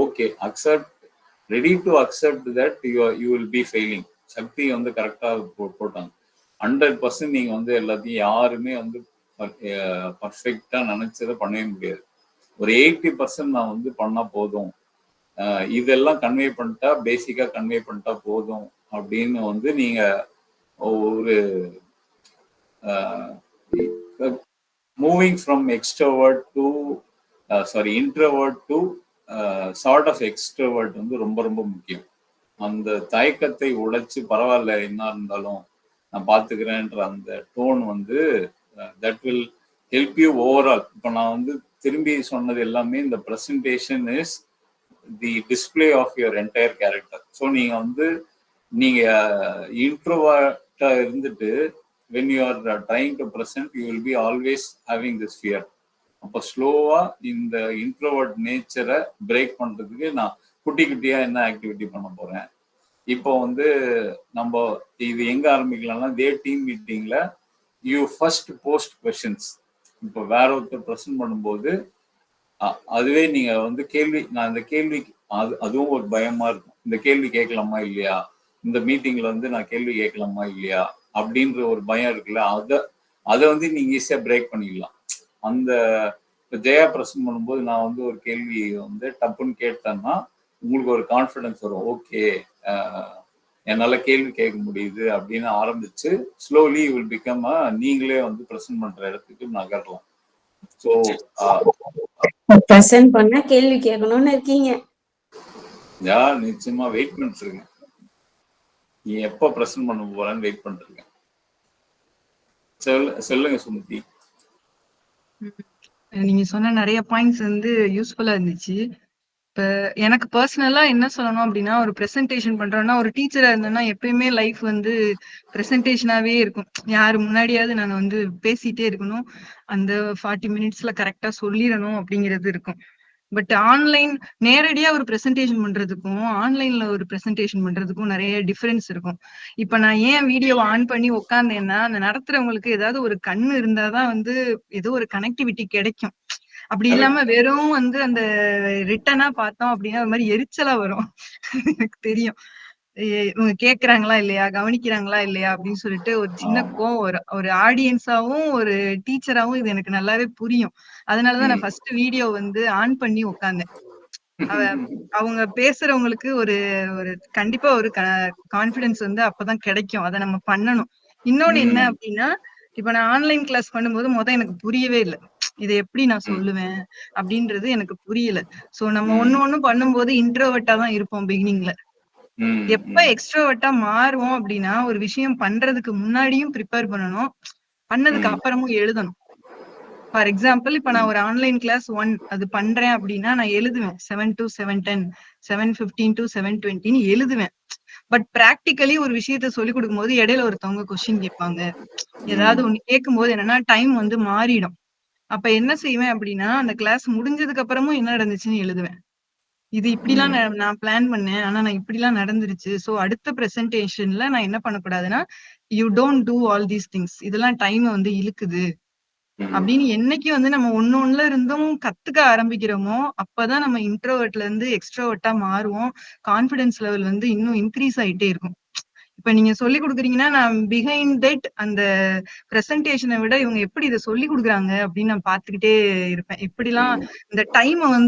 Speaker 1: okay accept, ready to accept that you will be failing. Shakti வந்து கரெக்டாக போட்டாங்க. 100% நீங்க வந்து எல்லாத்தையும் யாருமே வந்து பர்ஃபெக்டா நினைச்சதை பண்ணவே முடியாது. ஒரு 80% நான் வந்து பண்ணா போதும், இதெல்லாம் கன்வே பண்ணிட்டா பேசிக்கா கன்வே பண்ணிட்டா போதும் அப்படின்னு வந்து நீங்க ஒரு moving from extrovert to introvert to sort of extrovert வந்து ரொம்ப ரொம்ப முக்கியம். அந்த தயக்கத்தை உடைச்சு பரவாயில்ல என்ன இருந்தாலும் நான் பார்த்துக்கிறேன்ற அந்த டோன் வந்து that will help you overall. இப்போ நான் வந்து திரும்பி சொன்னது எல்லாமே இந்த presentation is the display of your entire character. So நீங்கள் வந்து நீங்கள் இன்ட்ரோவர்ட்டா இருந்துட்டு when you are trying to present you will be always having this fear. அப்போ ஸ்லோவாக இந்த இன்ட்ரோவர்ட் நேச்சரை பிரேக் பண்ணுறதுக்கு நான் குட்டி குட்டியாக என்ன ஆக்டிவிட்டி பண்ண போகிறேன். இப்போ வந்து நம்ம இது எங்கே ஆரம்பிக்கலாம்னா டே டீம் மீட்டிங்கில் யூ ஃபர்ஸ்ட் போஸ்ட் கொஸ்டின்ஸ். இப்போ வேற ஒருத்தர் ப்ரெசென்ட் பண்ணும்போது அதுவே நீங்க வந்து நான் இந்த கேள்வி அதுவும் ஒரு பயமா இருக்கும். இந்த கேள்வி கேட்கலாமா இல்லையா, இந்த மீட்டிங்ல வந்து நான் கேள்வி கேட்கலாமா இல்லையா அப்படின்ற ஒரு பயம் இருக்குல்ல, அதை வந்து நீங்க ஈஸியா பிரேக் பண்ணிடலாம். அந்த இப்போ ஜெயா ப்ரெசென்ட் பண்ணும்போது நான் வந்து ஒரு கேள்வி வந்து டப்புன்னு கேட்டேன்னா உங்களுக்கு ஒரு கான்ஃபிடன்ஸ் வரும். ஓகே என்னால கேள்வி கேட்க முடியுது அப்படின்னு ஆரம்பிச்சு ஸ்லோலி வில் பிகம் நீங்களே வந்து ப்ரெசென்ட் பண்ற இடத்துக்கு நகரலாம். ஸோ
Speaker 4: ப்ரெசென்ட் பண்ணா கேள்வி கேட்கணும்னு இருக்கீங்க.
Speaker 1: நிச்சயமா வெயிட் பண்ணிட்டு இருக்கேன். நீ எப்ப ப்ரெசென்ட் பண்ண போறேன்னு வெயிட் பண்ணிட்டு இருக்கேன். சொல்லுங்க சுமதி.
Speaker 5: நீங்க சொன்ன நிறைய பாயிண்ட்ஸ் வந்து யூஸ்ஃபுல்லா இருந்துச்சு. இப்ப எனக்கு பர்சனலா என்ன சொல்லணும் அப்படின்னா, ஒரு பிரசன்டேஷன் பண்றோம்னா ஒரு டீச்சரா இருந்தேன்னா எப்பயுமே லைஃப் வந்து பிரசன்டேஷனாவே இருக்கும். யாரு முன்னாடியாவது நான் வந்து பேசிட்டே இருக்கணும், அந்த 40 மினிட்ஸ்ல கரெக்டா சொல்லிடணும் அப்படிங்கிறது இருக்கும். பட் ஆன்லைன் நேரடியா ஒரு பிரசன்டேஷன் பண்றதுக்கும் ஆன்லைன்ல ஒரு பிரசன்டேஷன் பண்றதுக்கும் நிறைய டிஃபரன்ஸ் இருக்கும். இப்ப நான் ஏன் வீடியோவை ஆன் பண்ணி உட்கார்ந்தேன்னா, அந்த நடத்துறவங்களுக்கு ஏதாவது ஒரு கண்ணு இருந்தாதான் வந்து ஏதோ ஒரு கனெக்டிவிட்டி கிடைக்கும். அப்படி இல்லாம வெறும் வந்து அந்த ரிட்டனா பார்த்தோம் அப்படின்னா ஒரு மாதிரி எரிச்சலா வரும். எனக்கு தெரியும் இவங்க கேக்குறாங்களா இல்லையா, கவனிக்கிறாங்களா இல்லையா அப்படின்னு சொல்லிட்டு ஒரு சின்ன கோவம் வரும். ஒரு ஆடியன்ஸாவும் ஒரு டீச்சராவும் இது எனக்கு நல்லாவே புரியும். அதனாலதான் நான் ஃபர்ஸ்ட் வீடியோ வந்து ஆன் பண்ணி உட்கார்ந்தேன். அவங்க பேசுறவங்களுக்கு ஒரு ஒரு கண்டிப்பா ஒரு கான்பிடன்ஸ் வந்து அப்பதான் கிடைக்கும். அதை நம்ம பண்ணணும். இன்னொன்னு என்ன அப்படின்னா, இப்ப நான் ஆன்லைன் கிளாஸ் பண்ணும்போது எனக்கு புரியவே இல்லை. இதை எப்படி நான் சொல்லுவேன் அப்படின்றது எனக்கு புரியல. சோ நம்ம ஒண்ணு பண்ணும்போது இன்ட்ரோவர்ட்டா தான் இருப்போம் பிகினிங்ல. எப்ப எக்ஸ்ட்ரோவர்ட்டா மாறுவோம் அப்படின்னா, ஒரு விஷயம் பண்றதுக்கு முன்னாடியும் ப்ரிப்பேர் பண்ணணும், பண்ணதுக்கு அப்புறமும் எழுதணும். ஃபார் எக்ஸாம்பிள் இப்ப நான் ஒரு ஆன்லைன் கிளாஸ் 1 அது பண்றேன் அப்படின்னா நான் எழுதுவேன் 7 to 7:10 7:15 to 7:20 எழுதுவேன். பட் பிராக்டிகலி ஒரு விஷயத்த சொல்லிக் கொடுக்கும் போது இடையில ஒருத்தவங்க கொஸ்டின் கேட்பாங்க. ஏதாவது ஒண்ணு கேட்கும் போது என்னன்னா டைம் வந்து மாறிடும். அப்ப என்ன செய்வேன் அப்படின்னா, அந்த கிளாஸ் முடிஞ்சதுக்கு அப்புறமும் என்ன நடந்துச்சுன்னு எழுதுவேன். இது இப்படிலாம் நான் பிளான் பண்ணேன், ஆனா நான் இப்படிலாம் நடந்துருச்சு. சோ அடுத்த பிரசன்டேஷன்ல நான் என்ன பண்ணக்கூடாதுன்னா, you don't do all these things, இதெல்லாம் டைம் வந்து இழுக்குது அப்படின்னு என்னைக்கு வந்து நம்ம ஒண்ணுல இருந்தும் கத்துக்க ஆரம்பிக்கிறோமோ அப்பதான் நம்ம இன்ட்ரோவர்ட்ல இருந்து எக்ஸ்ட்ரோவர்ட்டா மாறுவோம். கான்பிடன்ஸ் லெவல் வந்து இன்னும் இன்க்ரீஸ் ஆயிட்டே இருக்கும். இப்ப நீங்க சொல்லி கொடுக்குறீங்கன்னா நான் பிஹைண்ட் தட் அந்த பிரசன்டேஷனை விட இவங்க எப்படி இதை சொல்லி கொடுக்குறாங்க அப்படின்னு நான் பாத்துக்கிட்டே இருப்பேன். இப்படிலாம் இந்த டைமை வந்து